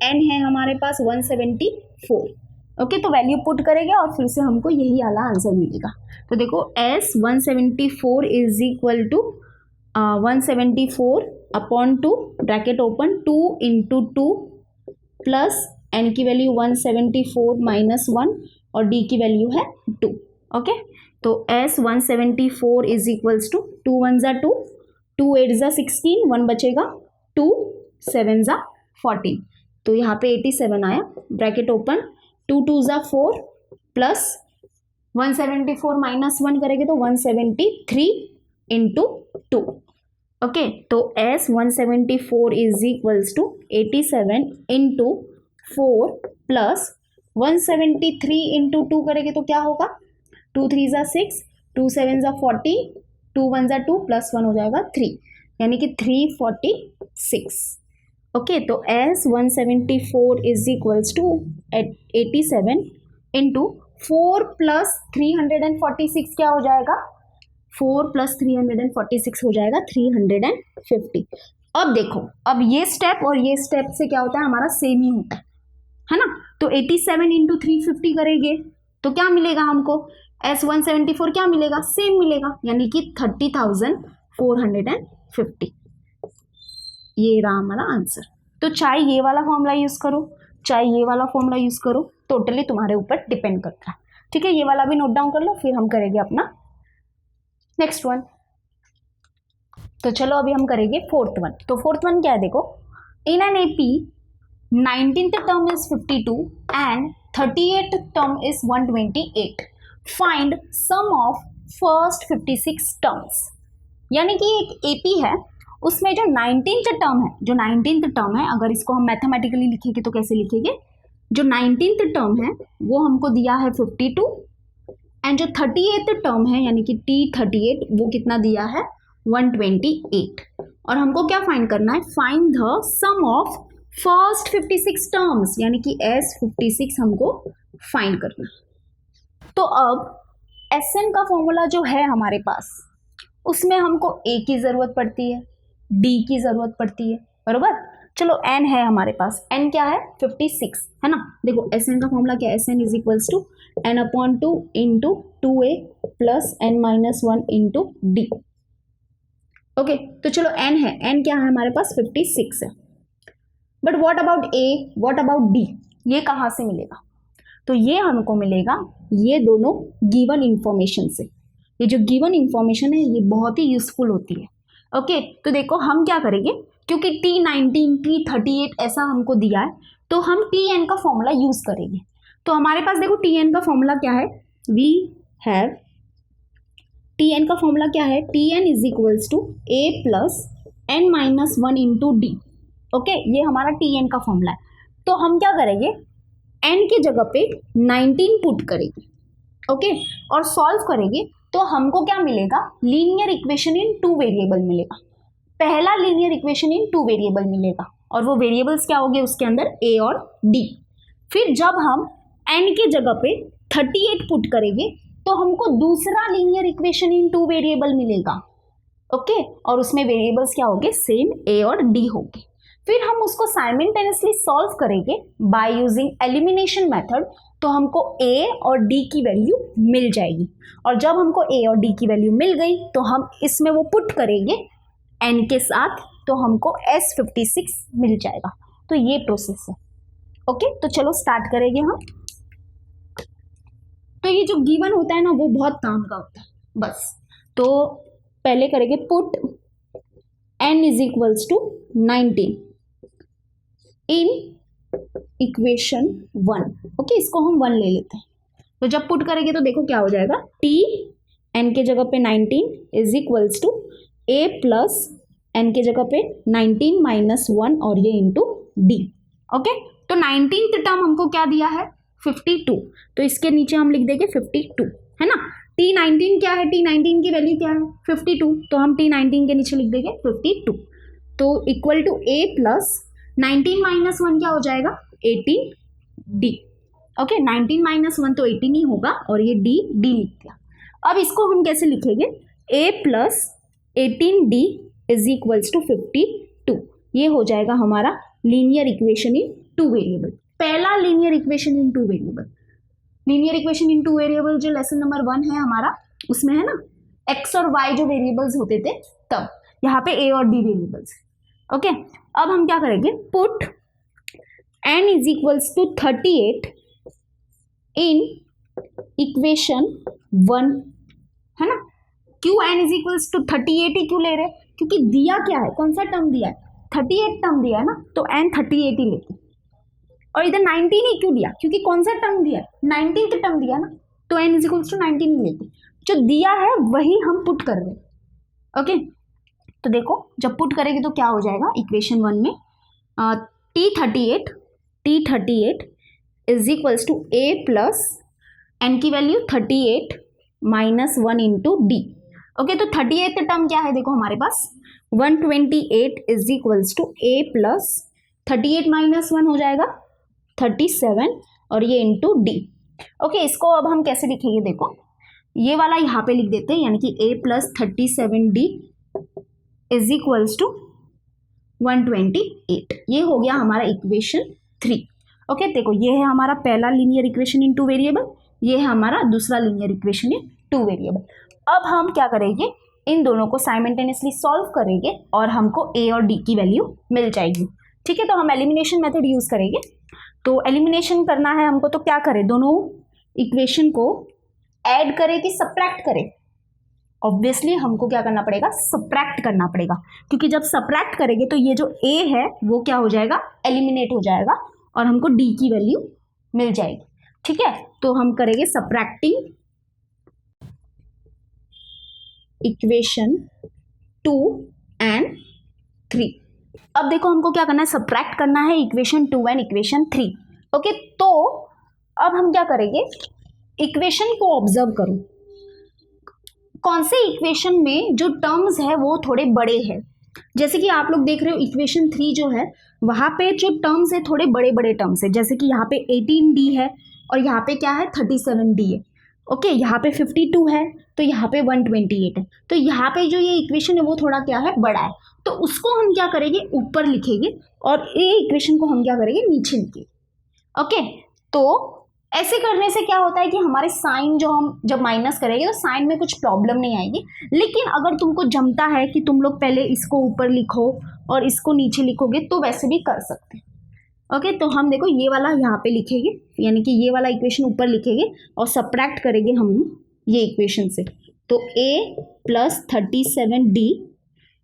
एन है हमारे पास 174। ओके, तो वैल्यू पुट करेंगे और फिर से हमको यही वाला आंसर मिलेगा। तो देखो S 174 is equal to 174 upon 2 bracket open 2 into 2 plus n की वैल्यू 174 माइनस 1 और डी की वैल्यू है 2। ओके, तो S 174 इज इक्वल्स टू 2 1 ज़ा 2, 2 8 ज़ा 16, 1 बचेगा, 2 7 ज़ा 14, तो यहाँ पे 87 आया, ब्रैकेट ओपन 2 2 ज़ा 4 प्लस 174 माइनस 1 करेंगे तो 173 इंटू 2। ओके, तो S 174 is equals to 87 into 4 plus 173 into 2 करेंगे तो क्या होगा, 2 3 ज़ा 6, 2 7 ज़ा 40, 2 1 ज़ा 2 प्लस 1 हो जाएगा 3, यानी कि 346। ओके, तो S 174 is equals to 87 into 4 plus 346 क्या हो जाएगा, 4 प्लस 346 हो जाएगा 350। अब देखो, अब ये स्टेप और ये स्टेप से क्या होता है, हमारा सेम ही होता है ना। तो 87 इंटू 350 करेंगे तो क्या मिलेगा हमको, S 174 क्या मिलेगा, सेम मिलेगा, यानी कि 30,450। ये रहा हमारा आंसर। तो चाहे ये वाला फॉर्मूला यूज करो, चाहे ये वाला फॉर्मूला यूज करो, टोटली तुम्हारे ऊपर डिपेंड करता है। ठीक है, ये वाला भी नोट डाउन कर लो, फिर हम करेंगे अपना नेक्स्ट वन। तो चलो अभी हम करेंगे फोर्थ वन। तो फोर्थ वन क्या है, देखो, in an AP 19th term is 52 and 38th term is 128, find sum of first 56 terms. यानी कि एक एपी है, उसमें जो 19th टर्म है, जो 19th टर्म है, अगर इसको हम मैथमेटिकली लिखेंगे तो कैसे लिखेंगे, जो 19th टर्म है वो हमको दिया है 52 एंड जो 38th टर्म है यानी कि T38 वो कितना दिया है 128, और हमको क्या फाइंड करना है, find the sum of first 56 terms, यानी कि S56 हमको फाइंड करना। तो अब Sn का फॉर्मूला जो है हमारे पास, उसमें हमको A की ज़रूरत पड़ती है, D की ज़रूरत पड़ती है, बरोबर। चलो n है हमारे पास, n क्या है 56 है ना। देखो Sn का फॉर्मूला क्या है, Sn is equals to n upon 2 into 2a plus n minus 1 into d. Okay, तो चलो n है, n क्या है हमारे पास 56 है, but what about a, what about d, ये कहाँ से मिलेगा, तो ये हमको मिलेगा ये दोनों गिवन इंफॉर्मेशन से। ये जो गिवन इंफॉर्मेशन है ये बहुत ही यूजफुल होती है। ओके, तो देखो हम क्या करेंगे, क्योंकि T19 T38 ऐसा हमको दिया है, तो हम Tn का फॉर्मूला यूज करेंगे। तो हमारे पास देखो Tn का फॉर्मूला क्या है, वी हैव Tn का फॉर्मूला क्या है, Tn is equals to a plus n minus 1 into d. Okay, ये हमारा Tn का फॉर्मूला है। तो हम क्या करेंगे, n की जगह पे 19 पुट करेंगे, ओके, और सॉल्व करेंगे तो हमको क्या मिलेगा, लीनियर इक्वेशन इन 2 वेरिएबल मिलेगा। पहला लीनियर इक्वेशन इन 2 वेरिएबल मिलेगा, और वो वेरिएबल्स क्या होंगे उसके अंदर, a और d। फिर जब हम n की जगह पे 38 पुट करेंगे तो हमको दूसरा लीनियर इक्वेशन इन 2 वेरिएबल मिलेगा, ओके, और उसमें वेरिएबल्स क्या होंगे, सेम a और d होंगे। फिर हम उसको साइमल्टेनियसली सॉल्व करेंगे बाय यूजिंग एलिमिनेशन मेथड, तो हमको a और d की वैल्यू मिल जाएगी, और जब हमको a और d की वैल्यू मिल गई तो हम इसमें वो पुट करेंगे n के साथ, तो हमको S56 मिल जाएगा। तो ये प्रोसेस है। ओके, तो चलो स्टार्ट करेंगे हम। तो ये जो गिवन होता है ना वो बहुत काम का होता है, बस। तो पहले करेंगे put n is equals to 19 in equation 1। Okay, इसको हम 1 ले लेते हैं। तो जब पुट करेंगे तो देखो क्या हो जाएगा, T n के जगह पे 19 is equals to a plus n के जगह पे 19 माइनस 1 और ये इंटू डी। ओके, तो 19th टर्म हमको क्या दिया है 52, तो इसके नीचे हम लिख देंगे 52 है ना। T19 क्या है, T19 की वैल्यू क्या है 52, तो हम T19 के नीचे लिख देंगे 52, तो equal to a plus 19 minus 1 क्या हो जाएगा 18 डी। ओके 19 माइनस 1 तो 18 ही होगा और ये डी लिख दिया। अब इसको हम कैसे लिखेंगे, a plus 18d is equals to 52। ये हो जाएगा हमारा linear equation in two variable, पहला linear equation in two variable. Linear equation in two variable जो लेसन नंबर 1 है हमारा, उसमें है ना x और y जो वेरिएबल्स होते थे, तब यहाँ पे a और d वेरिएबल्स। ओके अब हम क्या करेंगे, put n is equals to 38 in equation 1, है ना। क्यों n इज इक्वल्स टू 38 ही क्यों ले रहे, क्योंकि दिया क्या है, कौन सा टर्म दिया है, 38 टर्म दिया है ना, तो n 38 ही लेते। और इधर 19 ही क्यों दिया, क्योंकि कौन सा टर्म दिया है, 19 का टर्म दिया ना, तो n इज इक्वल्स टू 19 ही लेते। जो दिया है वही हम पुट कर रहे हैं। ओके तो देखो जब पुट करेंगे तो क्या हो जाएगा, इक्वेशन 1 में t38 is equals to a plus n की value 38 minus 1 into d. Okay तो 38 टर्म क्या है, देखो हमारे पास 128 is equals to a plus 38 minus 1 हो जाएगा 37 और ये इंटू डी। ओके इसको अब हम कैसे लिखेंगे, देखो ये वाला यहाँ पे लिख देते हैं, यानी कि a plus 37d is equals to 128। ये हो गया हमारा इक्वेशन 3। ओके देखो ये है हमारा पहला linear equation in two variable, ये है हमारा दूसरा linear equation in two variable. अब हम क्या करेंगे, इन दोनों को साइमल्टेनियसली सॉल्व करेंगे और हमको a और d की वैल्यू मिल जाएगी। ठीक है तो हम एलिमिनेशन मेथड यूज करेंगे। तो एलिमिनेशन करना है हमको, तो क्या करें, दोनों इक्वेशन को ऐड करें कि सब्ट्रैक्ट करें। ऑब्वियसली हमको क्या करना पड़ेगा, सब्ट्रैक्ट करना पड़ेगा, क्योंकि जब सब्ट्रैक्ट करेंगे तो ये जो a है वो क्या हो जाएगा, एलिमिनेट हो जाएगा और हमको d की वैल्यू मिल जाएगी। ठीक है तो हम करेंगे सब्ट्रैक्टिंग इक्वेशन 2 एंड 3। अब देखो हमको क्या करना है, सब्ट्रैक्ट करना है इक्वेशन 2 एंड इक्वेशन 3। ओके तो अब हम क्या करेंगे, इक्वेशन को ऑब्जर्व करो, कौन से इक्वेशन में जो टर्म्स है वो थोड़े बड़े हैं। जैसे कि आप लोग देख रहे हो इक्वेशन 3 जो है वहाँ पे जो टर्म्स है थोड़े बड़े बड़े टर्म्स है, जैसे कि यहाँ पे 18d है और यहाँ पे क्या है 37d है। ओके यहाँ पे 52 है तो यहाँ पे 128 है, तो यहाँ पे जो ये इक्वेशन है वो थोड़ा क्या है, बड़ा है, तो उसको हम क्या करेंगे, ऊपर लिखेंगे और ये इक्वेशन को हम क्या करेंगे, नीचे लिखेंगे। ओके तो ऐसे करने से क्या होता है कि हमारे साइन जो हम जब माइनस करेंगे तो साइन में कुछ प्रॉब्लम नहीं आएगी। लेकिन अगर तुमको जमता है कि तुम लोग पहले इसको ऊपर लिखो और इसको नीचे लिखोगे तो वैसे भी कर सकते हैं। ओके तो हम देखो ये वाला यहाँ पे लिखेंगे, यानी कि ये वाला इक्वेशन ऊपर लिखेंगे और सब्ट्रैक्ट करेंगे हम ये इक्वेशन से। तो a plus 37d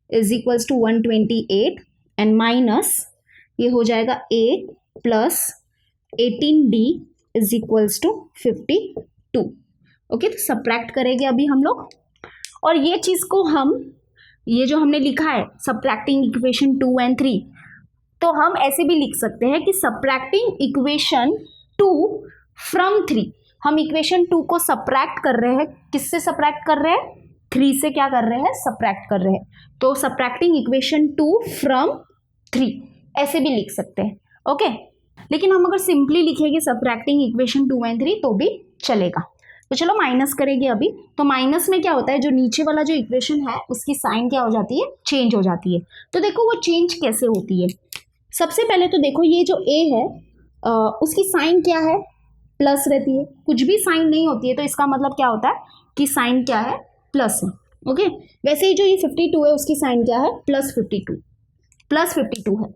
is equals to 128 and minus ये हो जाएगा a plus 18d is equals to 52। Okay तो सब्ट्रैक्ट करेंगे अभी हम लोग, और ये चीज़ को हम, ये जो हमने लिखा है सब्ट्रैक्टिंग इक्वेशन 2 एंड 3, तो हम ऐसे भी लिख सकते हैं कि सब्ट्रैक्टिंग इक्वेशन 2 फ्रॉम 3। हम इक्वेशन 2 को सब्ट्रैक्ट कर रहे हैं, किससे सब्ट्रैक्ट कर रहे हैं, 3 से क्या कर रहे हैं, सब्ट्रैक्ट कर रहे हैं। तो सब्ट्रैक्टिंग इक्वेशन 2 फ्रॉम 3 ऐसे भी लिख सकते हैं। ओके लेकिन हम अगर सिंपली लिखेंगे सब्ट्रैक्टिंग इक्वेशन 2 एंड 3 तो भी चलेगा। तो चलो माइनस करेंगे अभी। तो माइनस में क्या होता है, जो नीचे वाला जो इक्वेशन है उसकी साइन क्या हो जाती है, चेंज हो जाती है। तो देखो वो चेंज कैसे होती है। सबसे पहले तो देखो ये जो a है उसकी साइन क्या है, प्लस रहती है। कुछ भी साइन नहीं होती है तो इसका मतलब क्या होता है कि साइन क्या है, प्लस है। ओके वैसे ही जो ये 52 है उसकी साइन क्या है, प्लस 52 है।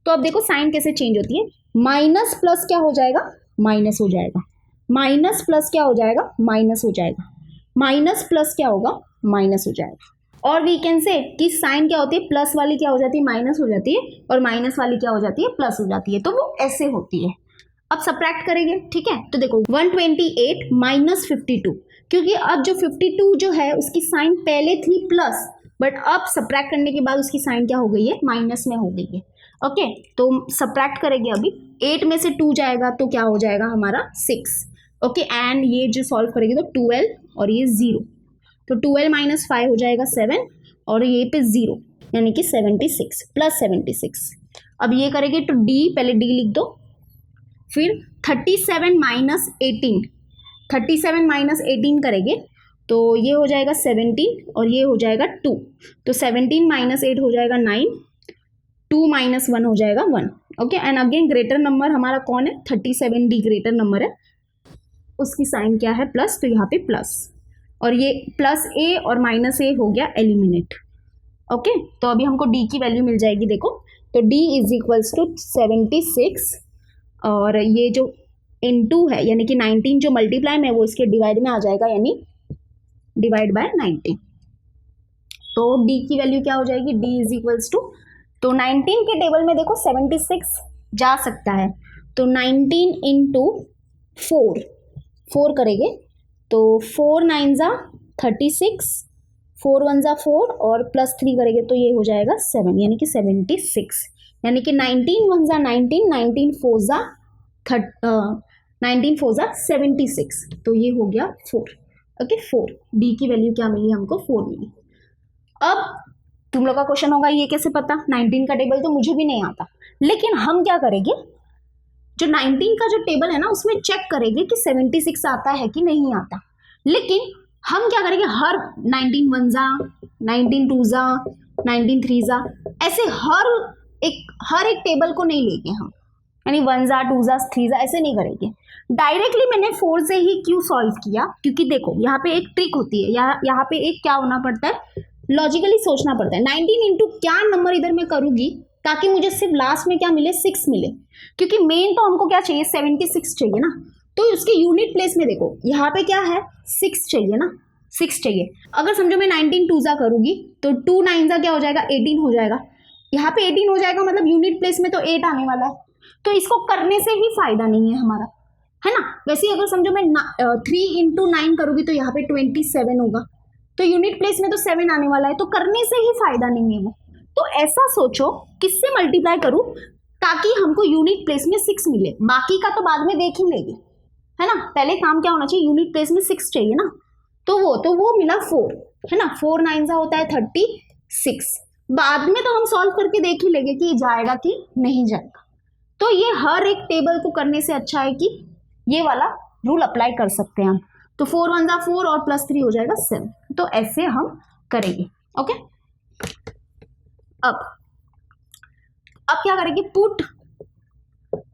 तो अब देखो साइन कैसे चेंज होती है, माइनस प्लस क्या हो जाएगा, माइनस हो जाएगा, माइनस प्लस क्या हो जाएगा, माइनस हो जाएगा, माइनस प्लस क्या होगा, माइनस हो जाएगा। और वी कैन से कि साइन क्या होती है, प्लस वाली क्या हो जाती है, माइनस हो जाती है, और माइनस वाली क्या हो जाती है, प्लस हो जाती है। तो वो ऐसे होती है। अब सब्ट्रैक्ट करेंगे, ठीक है। तो देखो 128 माइनस 52, क्योंकि अब जो 52 जो है उसकी साइन पहले थी प्लस, बट अब सब्ट्रैक्ट करने के बाद उसकी साइन क्या हो गई है, माइनस में हो गई है। ओके तो सब्ट्रैक्ट करेंगे अभी, 8 में से 2 जाएगा तो क्या हो जाएगा हमारा 6। ओके एंड ये जो सॉल्व करेंगे तो 12 और ये 0, तो 12 माइनस 5 हो जाएगा 7 और ये पे 0 यानी कि 76 प्लस 76। अब ये करेंगे तो d, पहले d लिख दो, फिर 37 माइनस 18, 37 माइनस 18 करेंगे तो ये हो जाएगा 17 और ये हो जाएगा 2, तो 17 माइनस 8 हो जाएगा 9, 2 माइनस 1 हो जाएगा 1। Okay, and again greater number हमारा कौन है, 37D ग्रेटर नंबर है, उसकी साइन क्या है प्लस, तो यहाँ पे प्लस, और ये प्लस a और माइनस a हो गया एलिमिनेट। ओके, तो अभी हमको d की वैल्यू मिल जाएगी, देखो तो d इज इक्वल्स टू 76 और ये जो इनटू है यानी कि 19 जो मल्टीप्लाई में है वो इसके डिवाइड में आ जाएगा, यानी डिवाइड बाय 19। तो d की वैल्यू क्या हो जाएगी, d इज इक्वल्स टू, तो 19 के टेबल में देखो 76 जा सकता है, तो 19 इंटू 4 करेंगे तो 4 9 जा 36, 4 1 जा 4 और प्लस 3 करेंगे तो ये हो जाएगा 7, यानी कि 76, यानी कि 19 1 जा 19, 19 4 जा 19 4 जा 76, तो ये हो गया 4। ओके, 4, डी की वैल्यू क्या मिली हमको, 4 मिली। अब तुम लोग का क्वेश्चन होगा ये कैसे पता, 19 का टेबल तो मुझे भी नहीं आता, लेकिन हम क्या करेंगे, जो 19 का जो टेबल है ना उसमें चेक करेंगे कि 76 आता है कि नहीं आता, लेकिन हम क्या करेंगे, हर 19 1 जा 19 2 जा 19 3 जा ऐसे हर एक टेबल को नहीं लेंगे हम, यानी 1 जा 2 जा 3 जा ऐसे नहीं करेंगे। डायरेक्टली मैंने 4 से ही क्यों सॉल्व किया, क्योंकि देखो यहाँ पे एक ट्रिक होती है, यहाँ पे एक क्या होना पड़ता है, लॉजिकली सोचना पड़ता है। 19 इंटू क्या नंबर इधर मैं करूंगी ताकि मुझे सिर्फ लास्ट में क्या मिले, 6 मिले, क्योंकि मेन तो हमको क्या चाहिए, 76 चाहिए ना, तो उसके यूनिट प्लेस में देखो यहाँ पे क्या है, 6 चाहिए ना, 6 चाहिए। अगर समझो मैं 19 2 जा करूंगी तो 2 9 जा क्या हो जाएगा, 18 हो जाएगा, यहाँ पे 18 हो जाएगा, मतलब यूनिट प्लेस में तो 8 आने वाला है, तो इसको करने से ही फायदा नहीं है हमारा, है ना। वैसे अगर समझो मैं 3 इंटू 9 करूंगी तो यहाँ पे 27 होगा, तो यूनिट प्लेस में तो 7 आने वाला है, तो करने से ही फायदा नहीं है वो। तो ऐसा सोचो किससे मल्टीप्लाई करूं ताकि हमको यूनिट प्लेस में 6 मिले, बाकी का तो बाद में देख ही लेंगे, है ना। पहले काम क्या होना चाहिए, यूनिट प्लेस में 6 चाहिए ना, तो वो मिला 4, है ना, 4 9 जा होता है 36, बाद में तो हम सॉल्व करके देख ही लेंगे कि जाएगा कि नहीं जाएगा। तो ये हर एक टेबल को करने से अच्छा है कि ये वाला रूल अप्लाई कर सकते हैं हम, तो 4 1 जा 4 और प्लस 3 हो जाएगा 7, तो ऐसे हम करेंगे। ओके, अब क्या करेंगे, put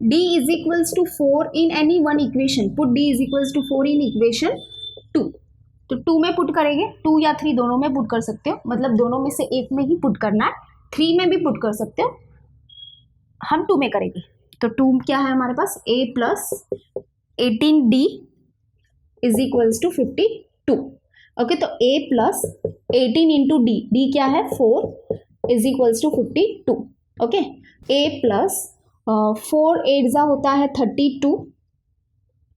d is equals to 4 in any one equation, put d is equals to 4 in equation 2, तो 2 में पुट करेंगे, 2 या 3 दोनों में पुट कर सकते हो, मतलब दोनों में से एक में ही पुट करना है, 3 में भी पुट कर सकते हो, हम 2 में करेंगे। तो 2 क्या है हमारे पास, a plus 18d is equals to 52। Okay, तो a प्लस 18 इंटू डी क्या है 4 is equals to 52। Okay, a plus 4 8 जा होता है 32,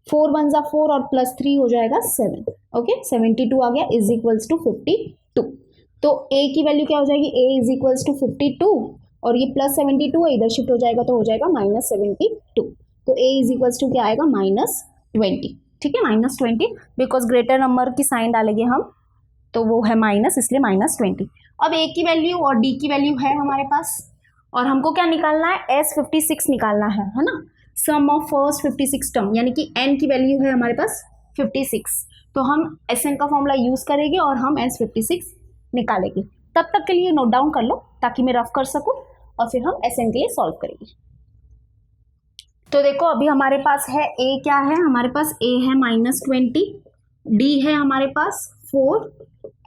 4 1 जा 4 और प्लस 3 हो जाएगा 7। ओके, 72 आ गया इज इक्वल्स टू 52। तो a की वैल्यू क्या हो जाएगी, a इज इक्वल्स टू 52 और ये प्लस 72 है, इधर शिफ्ट हो जाएगा तो हो जाएगा माइनस 72, तो a इज इक्वल्स टू क्या आएगा, -20। ठीक है, -20, बिकॉज ग्रेटर नंबर की साइन डालेंगे हम तो वो है माइनस, इसलिए -20। अब a की वैल्यू और d की वैल्यू है हमारे पास, और हमको क्या निकालना है, S56 निकालना है ना, सम ऑफ फर्स्ट 56 टर्म, यानी कि n की वैल्यू है हमारे पास 56, तो हम Sn का फॉर्मूला यूज करेंगे और हम S56 निकालेंगे। तब तक के लिए नोट डाउन कर लो ताकि मैं रफ कर सकूं, और फिर हम Sn के लिए सॉल्व करेंगे। तो देखो अभी हमारे पास है a, क्या है हमारे पास, a है -20, d है हमारे पास 4,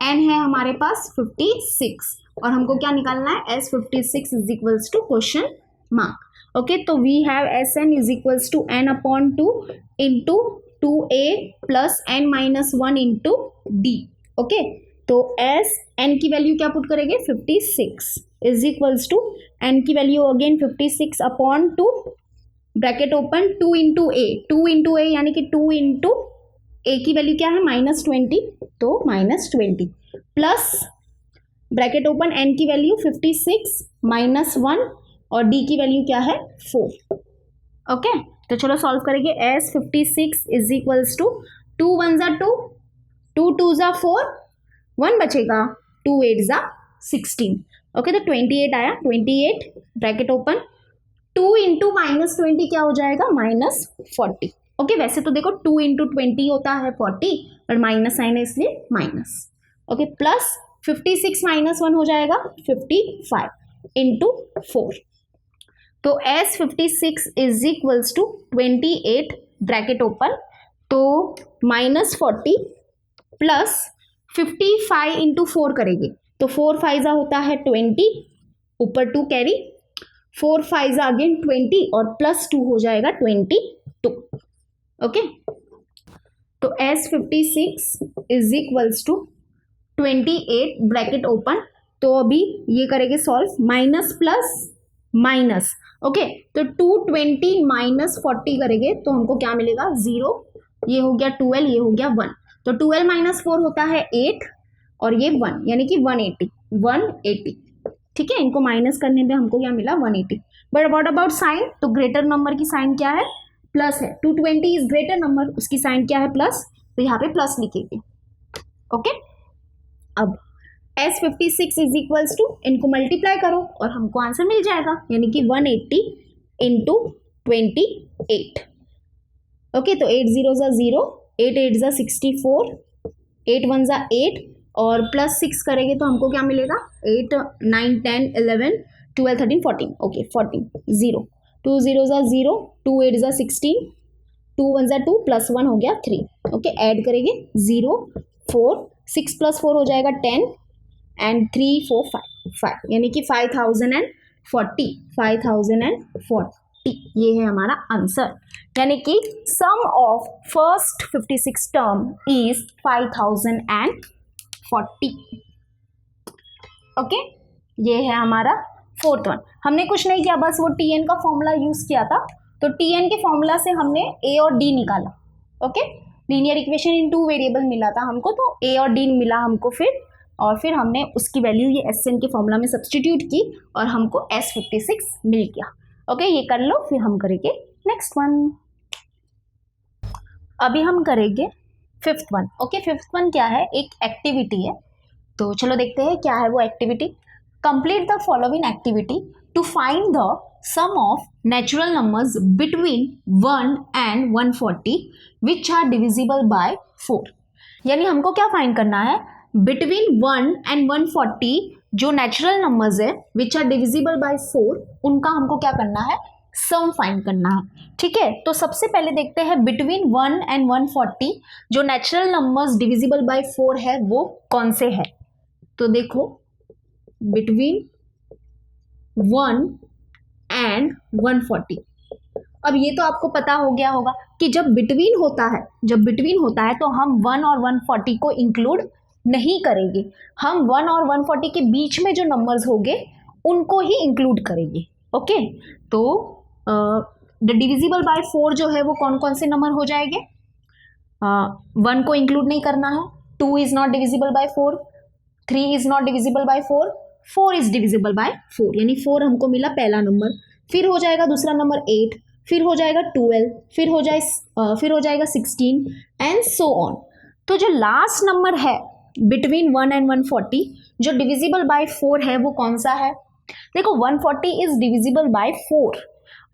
n है हमारे पास 56, और हमको क्या निकालना है, S56 is equals to question mark. Okay, तो we have Sn is equals to n/2 into 2a plus n-1 into d। Okay, तो n की वैल्यू क्या पुट करेंगे, 56 इज इक्वल्स टू n की value again 56/2 bracket open 2 into a यानी कि 2 into ए की value क्या है, -20, तो -20 प्लस ब्रैकेट ओपन n की वैल्यू 56 -1 और d की वैल्यू क्या है 4। ओके, तो चलो सॉल्व करेंगे। S56 इज इक्वल्स टू 2 1 जा 2, 2 2 जा 4, 1 बचेगा, 2 8 जा 16। ओके, तो 28 आया, 28 ब्रैकेट ओपन 2 इंटू -20 क्या हो जाएगा, -40। ओके, वैसे तो देखो 2 इंटू 20 होता है 40, और माइनस साइन है इसलिए माइनस। ओके, प्लस 56 -1 हो जाएगा 55 इंटू 4। तो S 56 is equals to 28 bracket open, तो -40 प्लस 55 इंटू 4 करेंगे तो 4 5 होता है 20, ऊपर 2 कैरी, 4 5 अगेन 20 और प्लस 2 हो जाएगा 22। ओके, तो S 56 is equals to 28 bracket open, तो अभी ये करेंगे solve, minus plus minus. Okay, तो 220 माइनस 40 करेंगे तो हमको क्या मिलेगा, 0, ये हो गया 12, ये हो गया 1, तो 12 माइनस 4 होता है 8 और ये 1, यानी कि 180। ठीक है, इनको माइनस करने पे हमको क्या मिला, 180। बट व्हाट अबाउट साइन, तो ग्रेटर नंबर की साइन क्या है, प्लस है। 220 इज ग्रेटर नंबर, उसकी साइन क्या है, प्लस, तो यहाँ पे प्लस लिखेंगे। ओके, अब एस 56 इज इक्वल्स टू, इनको मल्टीप्लाई करो और हमको आंसर मिल जाएगा, यानी कि 180 इंटू 28। ओके, तो 8 0 ज़ा 0, 8 8 ज़ा 64, 8 1 ज़ा 8 और प्लस 6 करेंगे तो हमको क्या मिलेगा, 8 9 10 11 12 13 14। ओके, 14 0, 2 0 ज़ा 0, 2 8 ज़ा 16, 2 1 ज़ा 2 प्लस 1 हो गया 3। ओके, ऐड करेंगे 0 4, 6 प्लस 4 हो जाएगा 10 एंड 3 4 5, यानी कि 5040। ये है हमारा आंसर, यानी कि sum of first 56 term is 5040। Okay, ये है हमारा फोर्थ वन। हमने कुछ नहीं किया, बस वो टी एन का फॉर्मूला यूज किया था, तो टी एन के फॉर्मूला से हमने ए और डी निकाला। ओके, लीनियर इक्वेशन इन 2 वेरिएबल मिला था हमको, तो ए और डी मिला हमको फिर हमने उसकी वैल्यू ये एस एन के फॉर्मूला में सब्सटीट्यूट की और हमको एस 56 मिल गया। ओके, ये कर लो, फिर हम करेंगे नेक्स्ट वन। अभी हम करेंगे fifth one. Okay, fifth one क्या है, एक एक्टिविटी है, तो चलो देखते हैं क्या है वो activity. Complete the following activity to find the sum of natural numbers between 1 and 140 which are divisible by 4। यानी हमको क्या फाइंड करना है, बिटवीन 1 and 140 जो नेचुरल नंबर्स है विच आर डिविजिबल बाय 4, उनका हमको क्या करना है, सम फाइंड करना है। ठीक है, तो सबसे पहले देखते हैं बिटवीन 1 and 140 जो नेचुरल नंबर्स डिविजिबल बाय 4 है वो कौन से है। तो देखो, बिटवीन 1 and 140, अब ये तो आपको पता हो गया होगा कि जब बिटवीन होता है तो हम 1 और 140 को इंक्लूड नहीं करेंगे, हम 1 और 140 के बीच में जो नंबर्स होंगे उनको ही इंक्लूड करेंगे। ओके, तो द डिविजिबल बाय 4 जो है वो कौन कौन से नंबर हो जाएंगे, 1 को इंक्लूड नहीं करना है, 2 is not divisible by 4, 3 is not divisible by 4, 4 is divisible by 4, यानी 4 हमको मिला पहला नंबर। फिर हो जाएगा दूसरा नंबर 8, फिर हो जाएगा 12, फिर हो जाएगा 16 एंड सो ऑन। तो जो लास्ट नंबर है बिटवीन 1 and 140 जो डिविजिबल बाय 4 है वो कौन सा है। देखो, 140 इज डिविजिबल बाय 4,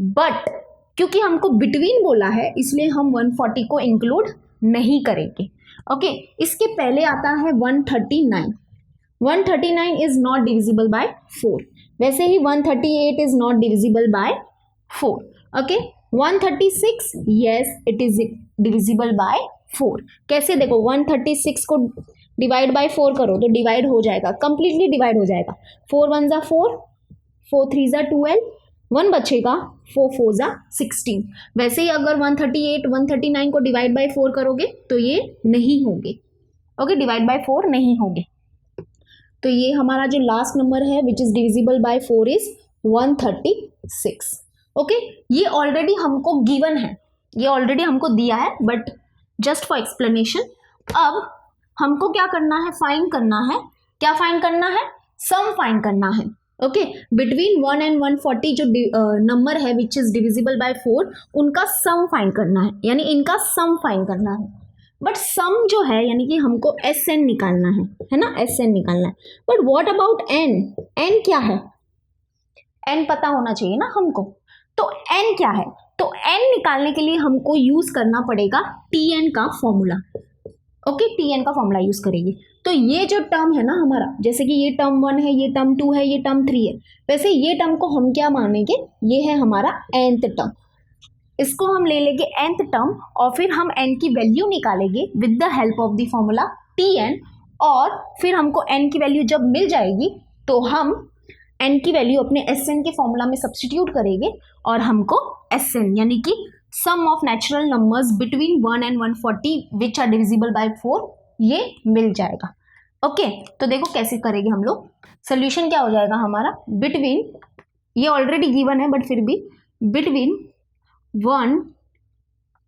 बट क्योंकि हमको बिटवीन बोला है इसलिए हम 140 को इंक्लूड नहीं करेंगे। ओके, इसके पहले आता है 139। 139 इज नॉट डिविजिबल बाय 4, वैसे ही 138 is not divisible by 4। Okay, 136 yes it is divisible by 4। कैसे, देखो 136 को डिवाइड बाय 4 करो तो डिवाइड हो जाएगा, कंप्लीटली डिवाइड हो जाएगा। 4 1 ज़ा 4, 4 3 ज़ा 12, 1 बचेगा, 4 4 ज़ा 16। वैसे ही अगर 138 139 को डिवाइड बाय 4 करोगे तो ये नहीं होंगे। ओके, डिवाइड बाय 4 नहीं होंगे। तो ये हमारा जो लास्ट नंबर है which is divisible by 4 is 136। Okay, ये ऑलरेडी हमको गिवन है, ये ऑलरेडी हमको दिया है, बट जस्ट फॉर एक्सप्लेनेशन अब हमको क्या करना है, फाइंड करना है। क्या फाइंड करना है, सम फाइंड करना है। ओके, बिटवीन 1 and 140 जो नंबर है विच इज डिविजिबल बाय 4 उनका सम फाइंड करना है, यानी इनका सम फाइंड करना है। बट सम जो है यानी कि हमको एस एन निकालना है ना, एस एन निकालना है। But what about n, n क्या है, एन पता होना चाहिए ना हमको। तो n क्या है, तो n निकालने के लिए हमको यूज करना पड़ेगा tn का फॉर्मूला। ओके, tn का फॉर्मूला यूज करेंगे। तो ये जो टर्म है ना हमारा, जैसे कि ये टर्म 1 है, ये टर्म 2 है, ये टर्म 3 है, वैसे ये टर्म को हम क्या मानेंगे, ये है हमारा nth टर्म। इसको हम ले लेंगे nth टर्म और फिर हम n की वैल्यू निकालेंगे with the help of the formula tn, और फिर हमको n की वैल्यू जब मिल जाएगी तो हम n की वैल्यू अपने Sn के फॉर्मूला में सब्स्टिट्यूट करेंगे और हमको Sn यानी कि sum of natural numbers between 1 and 140 which are divisible by 4 ये मिल जाएगा। ओके, तो देखो कैसे करेंगे हम लोग। सोल्यूशन क्या हो जाएगा हमारा, बिटवीन, ये ऑलरेडी गिवन है बट फिर भी, between 1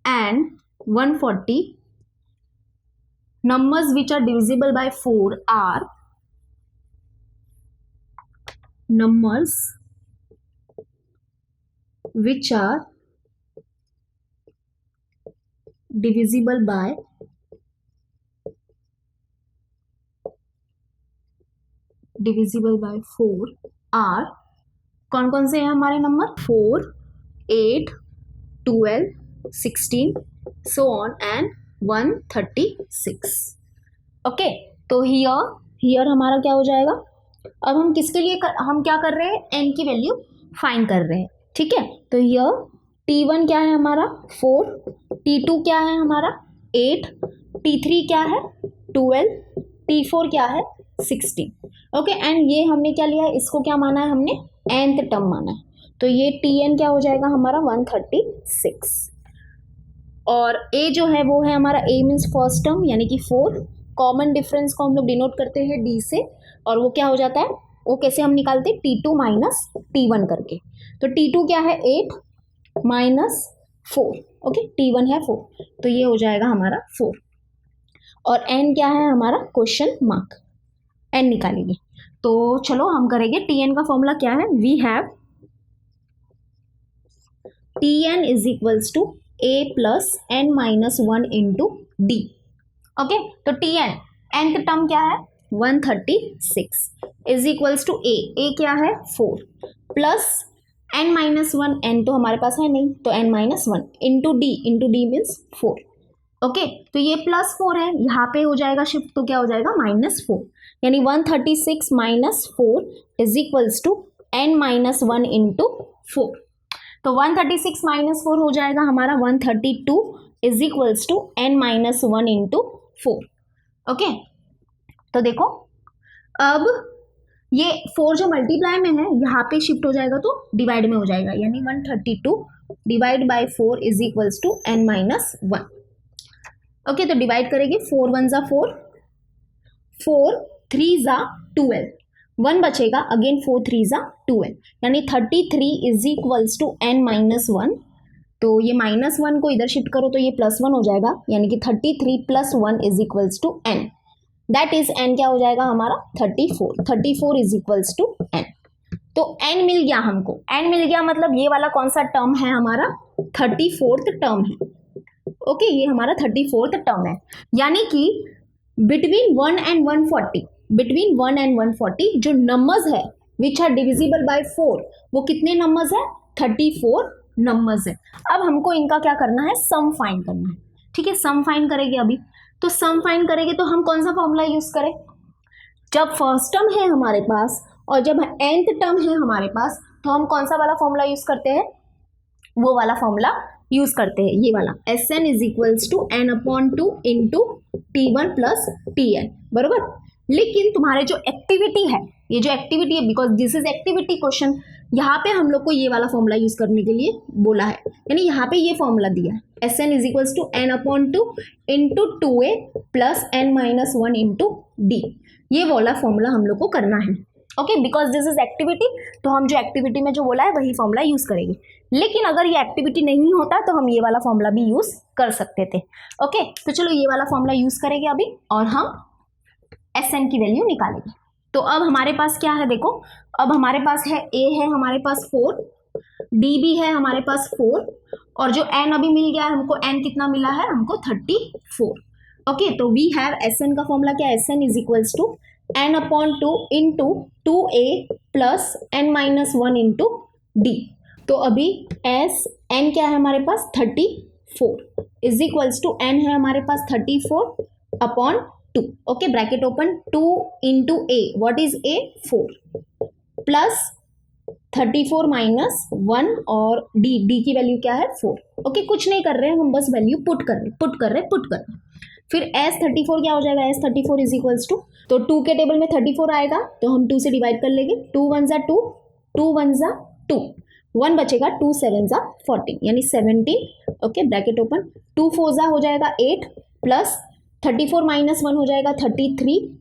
and 140 numbers which are divisible by 4 are numbers which are divisible by 4 are, कौन कौन से हैं हमारे number, 4, 8, 12, 16 so on and 136। Okay, तो हियर हमारा क्या हो जाएगा, अब हम किसके लिए हम क्या कर रहे हैं, n की वैल्यू फाइंड कर रहे हैं। ठीक है, तो हियर t1 क्या है हमारा 4, t2 क्या है हमारा 8, t3 क्या है 12, t4 क्या है 16। ओके, एंड ये हमने क्या लिया है, इसको क्या माना है हमने, nth टर्म माना है, तो ये tn क्या हो जाएगा हमारा 136। और a जो है वो है हमारा, a मीन्स फर्स्ट टर्म यानी कि 4, कॉमन डिफरेंस को हम लोग डिनोट करते हैं d से, और वो क्या हो जाता है, वो कैसे हम निकालते हैं, t2 माइनस t1 करके। तो t2 क्या है 8 माइनस 4, ओके, t1 है 4, तो ये हो जाएगा हमारा 4, और n क्या है हमारा, क्वेश्चन मार्क, n निकालेंगे। तो चलो हम करेंगे, tn का फॉर्मूला क्या है, we have tn is equals to a plus n minus 1 into d. Okay, तो tn nth टर्म क्या है 136 इज इक्वल्स टू a क्या है 4 प्लस n माइनस 1, n तो हमारे पास है नहीं तो n minus 1 into D means 4। Okay, तो ये प्लस 4 है, यहाँ पे हो जाएगा शिफ्ट, तो क्या हो जाएगा -4, यानी 136 minus 4 is equals to n minus 1 into 4। तो 136 माइनस 4 हो जाएगा हमारा 132 is equals to n minus 1 into 4। Okay, तो देखो अब ये 4 जो मल्टीप्लाई में है यहाँ पे शिफ्ट हो जाएगा तो डिवाइड में हो जाएगा, यानी 132 divide by 4 is equals to n minus 1। Okay, तो डिवाइड करेंगे, 4 1 ज़ा 4, 4 3 ज़ा 12, 1 बचेगा, अगेन 4 3 ज़ा 12, यानी 33 is equals to n minus 1। तो ये -1 को इधर शिफ्ट करो तो ये +1 हो जाएगा, यानी कि 33 plus 1 is equals to n, that is n क्या हो जाएगा हमारा 34 इज इक्वल्स टू n। तो n मिल गया हमको, n मिल गया मतलब ये वाला कौन सा टर्म है हमारा 34th टर्म है। ओके, ये हमारा 34th टर्म है, यानी कि बिटवीन 1 and 140 जो नंबर्स है विच आर डिविजिबल बाय 4, वो कितने नंबर्स है 34 नंबर्स है। अब हमको इनका क्या करना है, सम फाइंड करना है। ठीक है, सम फाइंड करेंगे अभी, तो सम फाइंड करेंगे तो हम कौन सा फॉर्मूला यूज करें, जब फर्स्ट टर्म है हमारे पास और जब nth टर्म है हमारे पास, तो हम कौन सा वाला फॉर्मूला यूज करते हैं, वो वाला फॉर्मूला यूज करते हैं, ये वाला Sn is equals to n/2 into t1 plus tn, बरोबर। लेकिन तुम्हारे जो एक्टिविटी है, ये जो एक्टिविटी है, because this is activity question, यहाँ पे हम लोग को ये वाला फॉर्मूला यूज करने के लिए बोला है, यानी यहाँ पे ये फॉर्मूला दिया है Sn is equals to n/2 into 2a plus n minus 1 into d, ये वाला फॉर्मूला हम लोग को करना है। Okay, because this is activity, तो हम जो एक्टिविटी में जो बोला है वही फॉर्मूला यूज करेंगे। लेकिन अगर ये एक्टिविटी नहीं होता तो हम ये वाला फॉर्मूला भी यूज कर सकते थे। ओके, तो चलो ये वाला फॉर्मूला यूज करेंगे अभी और हम Sn की वैल्यू निकालेंगे। तो अब हमारे पास क्या है, देखो अब हमारे पास है a है हमारे पास 4, d भी है हमारे पास 4, और जो n अभी मिल गया है हमको, n कितना मिला है हमको 34। ओके, तो वी हैव Sn का फॉर्मूला क्या है, Sn is equals to n/2 into 2a plus n minus 1 into d. तो अभी एस एन क्या है हमारे पास 34 इज इक्वल्स टू एन है हमारे पास 34 अपॉन 2. ओके, bracket open. 2 into a, what is a 4 plus 34 minus 1 और डी की वैल्यू क्या है 4. ओके, कुछ नहीं कर रहे हैं हम, बस वैल्यू पुट कर रहे हैं. फिर एस 34 क्या हो जाएगा, एस 34 इज इक्वल्स टू, तो 2 के टेबल में 34 आएगा तो हम 2 से डिवाइड कर लेंगे. 2 1 जा 2, 2 1 जा 2, 1 बचेगा, 2 7 जा 14 यानी 17. Okay, bracket open. 2 4 जा हो जाएगा 8 प्लस 34 माइनस 1 हो जाएगा 33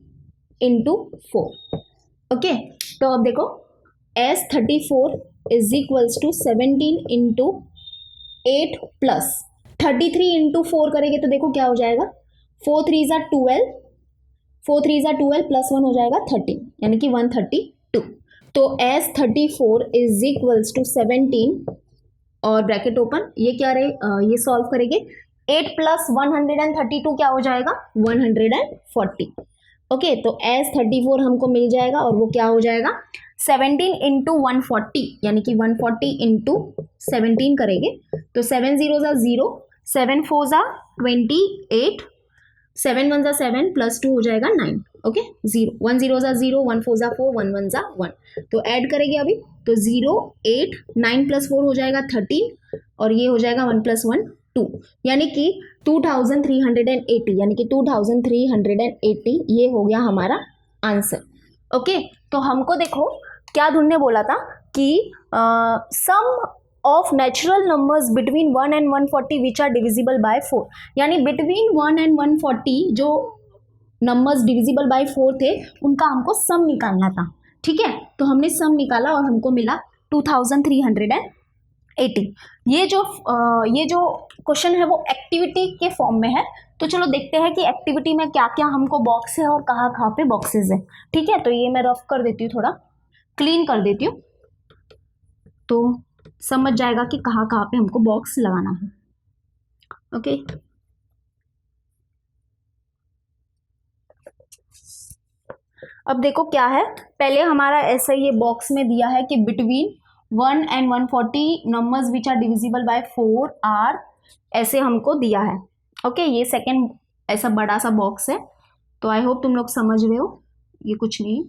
इंटू 4. ओके, तो अब देखो S 34 is equals to 17 into 8 plus 33 into 4 करेंगे तो देखो क्या हो जाएगा, 4 3 जा 12, 4 3 जा 12 प्लस 1 हो जाएगा 13 यानी कि 132. तो एस 34 इज इक्वल्स टू 17 और ब्रैकेट ओपन, ये क्या रहे, ये सॉल्व करेंगे. 8 प्लस 132 क्या हो जाएगा 140. ओके, तो एस 34 हमको मिल जाएगा और वो क्या हो जाएगा 17 इंटू 140 यानी कि 140 इंटू 17 करेंगे तो 7 0 जा 0, 7 4 जा 28, 7 1 जा 7 प्लस 2 हो जाएगा 9. ओके, 0 1 0 जा 0, 1 4 जा 4, 1 1 जा 1. तो ऐड करेंगे अभी तो 0 8, 9 प्लस 4 हो जाएगा 13 और ये हो जाएगा 1 प्लस 1 2 यानी कि 2380 यानी कि 2380 ये हो गया हमारा आंसर. ओके, तो हमको देखो क्या ढूंढने बोला था कि sum of natural numbers between 1 and 140 which are divisible by 4, यानी बिटवीन 1 and 140 जो नंबर्स डिविजिबल बाय 4 थे उनका हमको सम निकालना था. ठीक है, तो हमने सम निकाला और हमको मिला 2380. ये जो क्वेश्चन है वो एक्टिविटी के फॉर्म में है. तो चलो देखते हैं कि एक्टिविटी में क्या क्या हमको बॉक्स है और कहाँ कहाँ पे बॉक्सेस है. ठीक है, तो ये मैं रफ कर देती हूँ, थोड़ा क्लीन कर देती हूँ तो समझ जाएगा कि कहाँ कहाँ पे हमको बॉक्स लगाना है. ओके, अब देखो क्या है, पहले हमारा ऐसा ये बॉक्स में दिया है कि between 1 and 140 numbers which are divisible by 4 are, ऐसे हमको दिया है. ओके, ये सेकेंड ऐसा बड़ा सा बॉक्स है. तो आई होप तुम लोग समझ रहे हो, ये कुछ नहीं.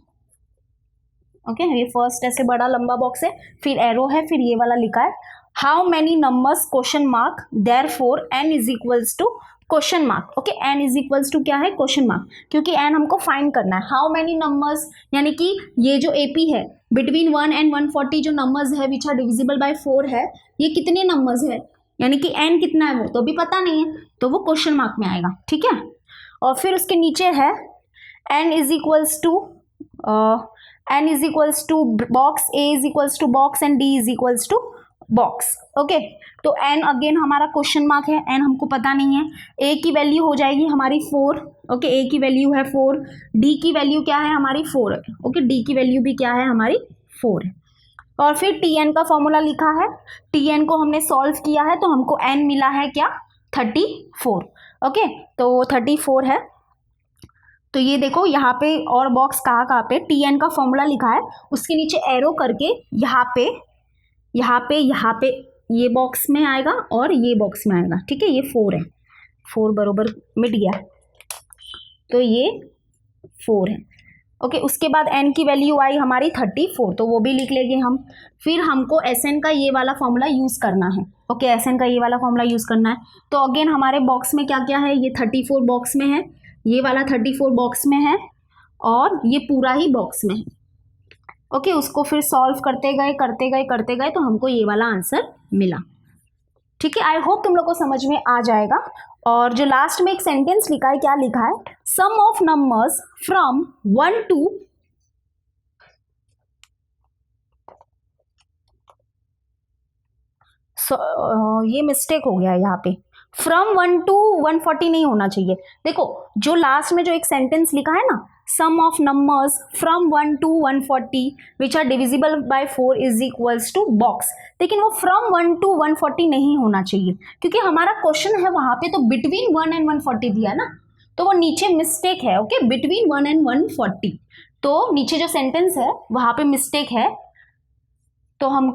ओके, ये फर्स्ट ऐसे बड़ा लंबा बॉक्स है, फिर एरो है, फिर ये वाला लिखा है how many numbers question mark therefore n is equals to question mark. Okay, n is equals to क्या है क्वेश्चन मार्क, क्योंकि n हमको फाइंड करना है. हाउ मैनी नंबर्स यानी कि ये जो AP है बिटवीन 1 and 140 जो नंबर्स है विच आर डिविजिबल बाय 4 है, ये कितने नंबर्स है यानी कि n कितना है वो तो भी पता नहीं है, तो वो क्वेश्चन मार्क में आएगा. ठीक है, और फिर उसके नीचे है n is equals to box, a is equals to box and d is equals to box. Okay, तो n अगेन हमारा क्वेश्चन मार्क है, n हमको पता नहीं है. a की वैल्यू हो जाएगी हमारी 4. ओके, a की वैल्यू है 4, d की वैल्यू क्या है हमारी 4 है. ओके, d की वैल्यू भी क्या है हमारी 4 है. और फिर tn का फॉर्मूला लिखा है, tn को हमने सॉल्व किया है तो हमको n मिला है क्या 34. ओके, तो 34 है. तो ये देखो यहाँ पे और बॉक्स कहाँ पे tn का फॉर्मूला लिखा है, उसके नीचे एरो करके यहाँ पे ये बॉक्स में आएगा और ये बॉक्स में आएगा. ठीक है, ये 4 है, 4 बरोबर मिट गया तो ये 4 है. ओके, उसके बाद n की वैल्यू आई हमारी 34 तो वो भी लिख लेंगे हम. फिर हमको Sn का ये वाला फॉर्मूला यूज़ करना है. ओके, Sn का ये वाला फॉर्मूला यूज़ करना है. तो अगेन हमारे बॉक्स में क्या क्या है, ये 34 बॉक्स में है, ये वाला 34 बॉक्स में है और ये पूरा ही बॉक्स में है. ओके, उसको फिर सॉल्व करते गए तो हमको ये वाला आंसर मिला. ठीक है, आई होप तुम लोग को समझ में आ जाएगा. और जो लास्ट में एक सेंटेंस लिखा है, क्या लिखा है, sum of numbers from 1 to ये मिस्टेक हो गया है यहाँ पे, फ्रॉम 1 to 140 नहीं होना चाहिए. देखो जो लास्ट में जो एक सेंटेंस लिखा है ना, sum of numbers from 1 to 140 which are divisible by 4 is equals to box, लेकिन वो फ्रॉम 1 to 140 नहीं होना चाहिए क्योंकि हमारा क्वेश्चन है वहाँ पे तो बिटवीन 1 and 140 दिया ना, तो वो नीचे मिस्टेक है. ओके, बिटवीन 1 and 140, तो नीचे जो सेंटेंस है वहाँ पे मिस्टेक है. तो हम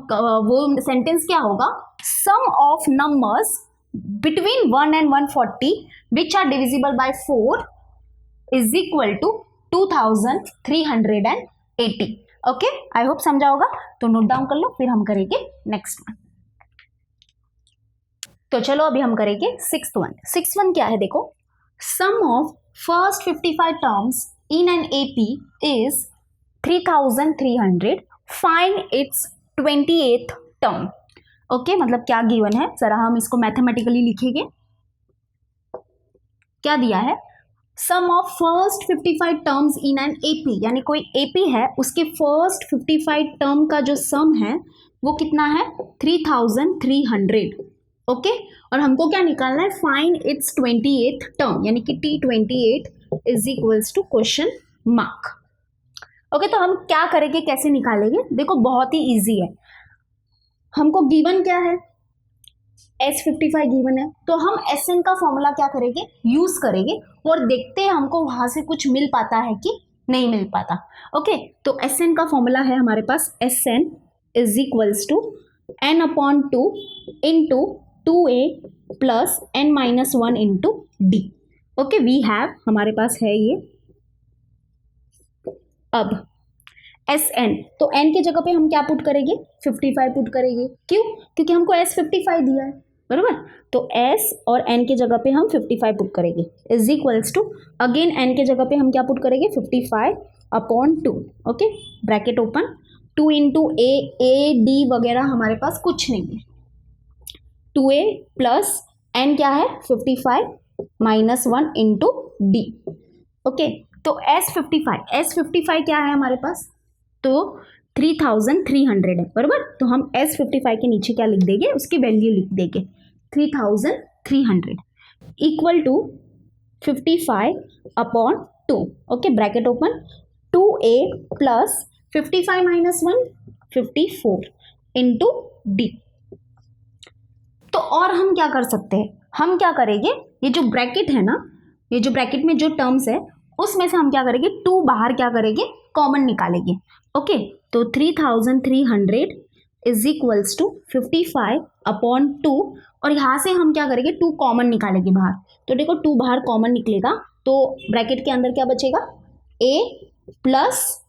वो सेंटेंस क्या होगा, sum of numbers between 1 and 140 which are divisible by 4 is equal to 2380। Okay, I hope समझा होगा। तो नोट डाउन कर लो, फिर हम करेंगे नेक्स्ट वन। तो चलो अभी हम करेंगे सिक्स्थ वन। सिक्स्थ वन क्या है, देखो, sum of first 55 terms in an AP is 3300, find its 28th term. Okay, मतलब क्या गिवन है, जरा हम इसको मैथमेटिकली लिखेंगे। क्या दिया है, sum of first 55 terms in an AP, यानी कोई एपी है, उसके फर्स्ट 55 टर्म का जो सम है वो कितना है, 3300। ओके, और हमको क्या निकालना है, फाइंड इट्स 28th टर्म, यानी कि T28 is equals to question mark. Okay, तो हम क्या करेंगे, कैसे निकालेंगे, देखो बहुत ही इजी है। हमको गिवन क्या है, S55 गिवन है, तो हम SN का फॉर्मूला क्या करेंगे, यूज करेंगे और देखते हैं हमको वहां से कुछ मिल पाता है कि नहीं मिल पाता। ओके, तो SN का फॉर्मूला है हमारे पास, SN is equals to n/2 into 2a plus n-1 into d। Okay, we have, हमारे पास है ये। अब SN, तो n की जगह पे हम क्या पुट करेंगे, 55 पुट करेंगे। क्यों, क्योंकि हमको S55 दिया है, बरोबर। तो S और n की जगह पे हम 55 पुट करेंगे, is equals to, again n की जगह पे हम क्या पुट करेंगे, 55/2। Okay, bracket open, 2 into a d वगैरह हमारे पास कुछ नहीं है, 2a प्लस n क्या है, 55-1 इंटू d। ओके, तो S55 क्या है हमारे पास, तो 3300 है, बरोबर। तो हम S55 के नीचे क्या लिख देंगे, उसकी वैल्यू लिख देंगे 3300 equal to 55/2। Okay, bracket open, 2a plus 55-1 54 into d. तो और हम क्या कर सकते हैं, हम क्या करेंगे, ये जो ब्रैकेट है ना, ये जो ब्रैकेट में जो टर्म्स है उसमें से हम क्या करेंगे, 2 बाहर क्या करेंगे, कॉमन निकालेंगे। ओके, तो 3300 इज इक्वल्स टू 55/2 और यहाँ से हम क्या करेंगे, 2 कॉमन निकालेंगे बाहर। तो देखो 2 बाहर कॉमन निकलेगा, तो ब्रैकेट के अंदर क्या बचेगा, a प्लस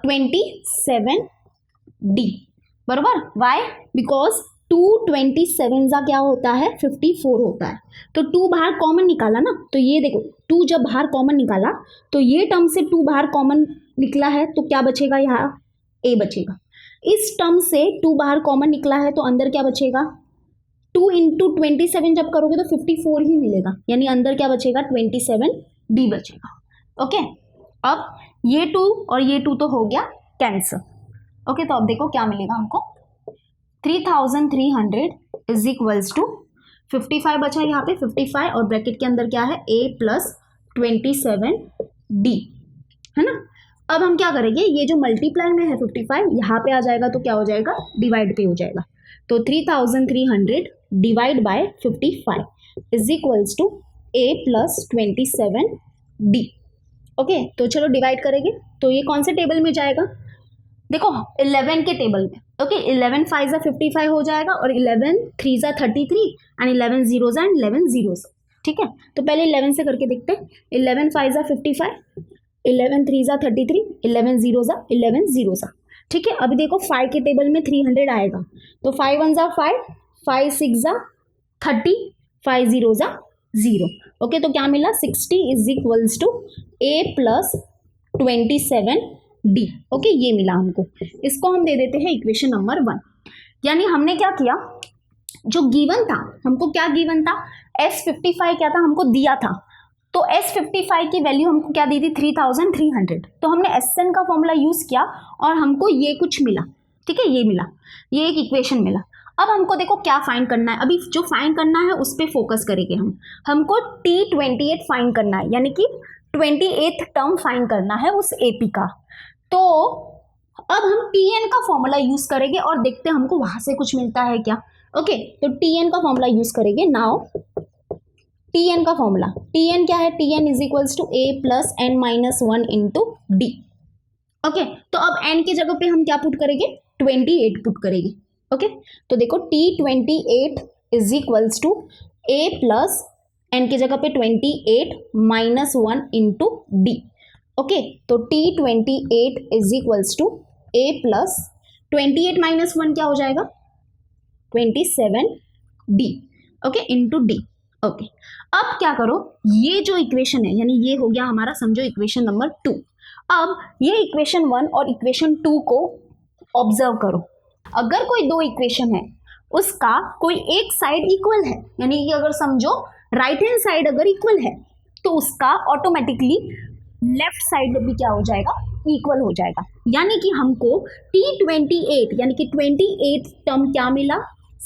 27d, बरोबर। वाई, बिकॉज 227 का क्या होता है, 54 होता है। तो 2 बाहर कॉमन निकाला ना, तो ये देखो 2 जब बाहर कॉमन निकाला तो ये टर्म से 2 बाहर कॉमन निकला है, तो क्या बचेगा, यहाँ a बचेगा। इस टर्म से 2 बाहर कॉमन निकला है तो अंदर क्या बचेगा, 2 इंटू 27 जब करोगे तो 54 ही मिलेगा, यानी अंदर क्या बचेगा, 27d बचेगा। ओके, अब ये 2 और ये 2 तो हो गया कैंसर। ओके, तो अब देखो क्या मिलेगा हमको, 3300 इज इक्वल्स टू 55 बचा है यहाँ पे, 55 और ब्रैकेट के अंदर क्या है, a प्लस 27d, है ना। अब हम क्या करेंगे, ये जो मल्टीप्लाई में है 55 यहाँ पे आ जाएगा तो क्या हो जाएगा, डिवाइड पे हो जाएगा। तो 3300 divide by 55 is equals to a plus 27d। Okay, तो चलो डिवाइड करेंगे, तो ये कौन से टेबल में जाएगा, देखो 11 के टेबल में। ओके, 11 5 = 55 हो जाएगा और 11 3 = 33 एंड 11 0 एंड 11 0। ठीक है, तो पहले 11 से करके देखते हैं। 11 5 = 55, 11 3 = 33, 11 0 = 11 0। ठीक है, अभी देखो 5 के टेबल में 300 आएगा, तो 5 1 = 5, 5 6 = 30, 5 0 = 0। ओके, तो क्या मिला, 60 is equals to a plus 27d। Okay, ये मिला हमको, इसको हम दे देते हैं इक्वेशन नंबर 1। यानी हमने क्या किया, जो गिवन था, हमको क्या गिवन था, S55 क्या था, हमको दिया था। तो S55 की वैल्यू हमको क्या दी थी, 3300। तो हमने SN का फॉर्मूला यूज किया और हमको ये कुछ मिला। ठीक है, ये मिला, ये एक इक्वेशन मिला। अब हमको देखो क्या फाइंड करना है, अभी जो फाइंड करना है उस पर फोकस करेंगे हम। हमको T28 फाइंड करना है, यानी कि 28th टर्म फाइंड करना है उस AP का। तो अब हम TN का फॉर्मूला यूज करेंगे और देखते हैं हमको वहां से कुछ मिलता है क्या। ओके, तो TN का फॉर्मूला यूज करेंगे। नाउ TN का फॉर्मूला, TN क्या है, TN is equals to a plus n-1 into d। Okay, तो अब n की जगह पे हम क्या पुट करेंगे, 28 पुट करेगी। ओके, तो देखो T28 is equals to A plus n की जगह पे 28 माइनस 1 इंटू डी। ओके, तो T28 is equals to A plus 28 minus 1 क्या हो जाएगा 27D। Okay, into d. Okay, अब क्या करो, ये जो इक्वेशन है यानी ये हो गया हमारा समझो इक्वेशन नंबर 2। अब ये इक्वेशन 1 और इक्वेशन 2 को ऑब्जर्व करो। अगर कोई दो इक्वेशन है उसका कोई एक साइड इक्वल है, यानी कि अगर समझो राइट हैंड साइड अगर इक्वल है तो उसका ऑटोमेटिकली लेफ्ट साइड भी क्या हो जाएगा इक्वल हो जाएगा। यानी कि हमको T28 यानी कि 28 टर्म क्या मिला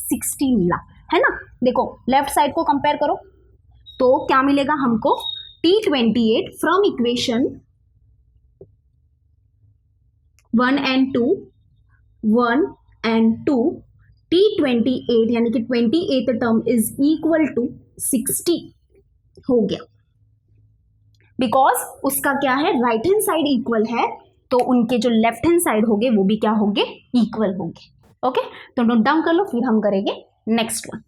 60 मिला है ना। देखो लेफ्ट साइड को कंपेयर करो तो क्या मिलेगा हमको T28 from equation 1 and 2 T28 यानी कि 28 टर्म इज इक्वल टू 60 हो गया। बिकॉज उसका क्या है राइट हैंड साइड इक्वल है तो उनके जो लेफ्ट हैंड साइड होंगे वो भी क्या होंगे इक्वल होंगे। ओके, तो नोट डाउन कर लो, फिर हम करेंगे नेक्स्ट वन।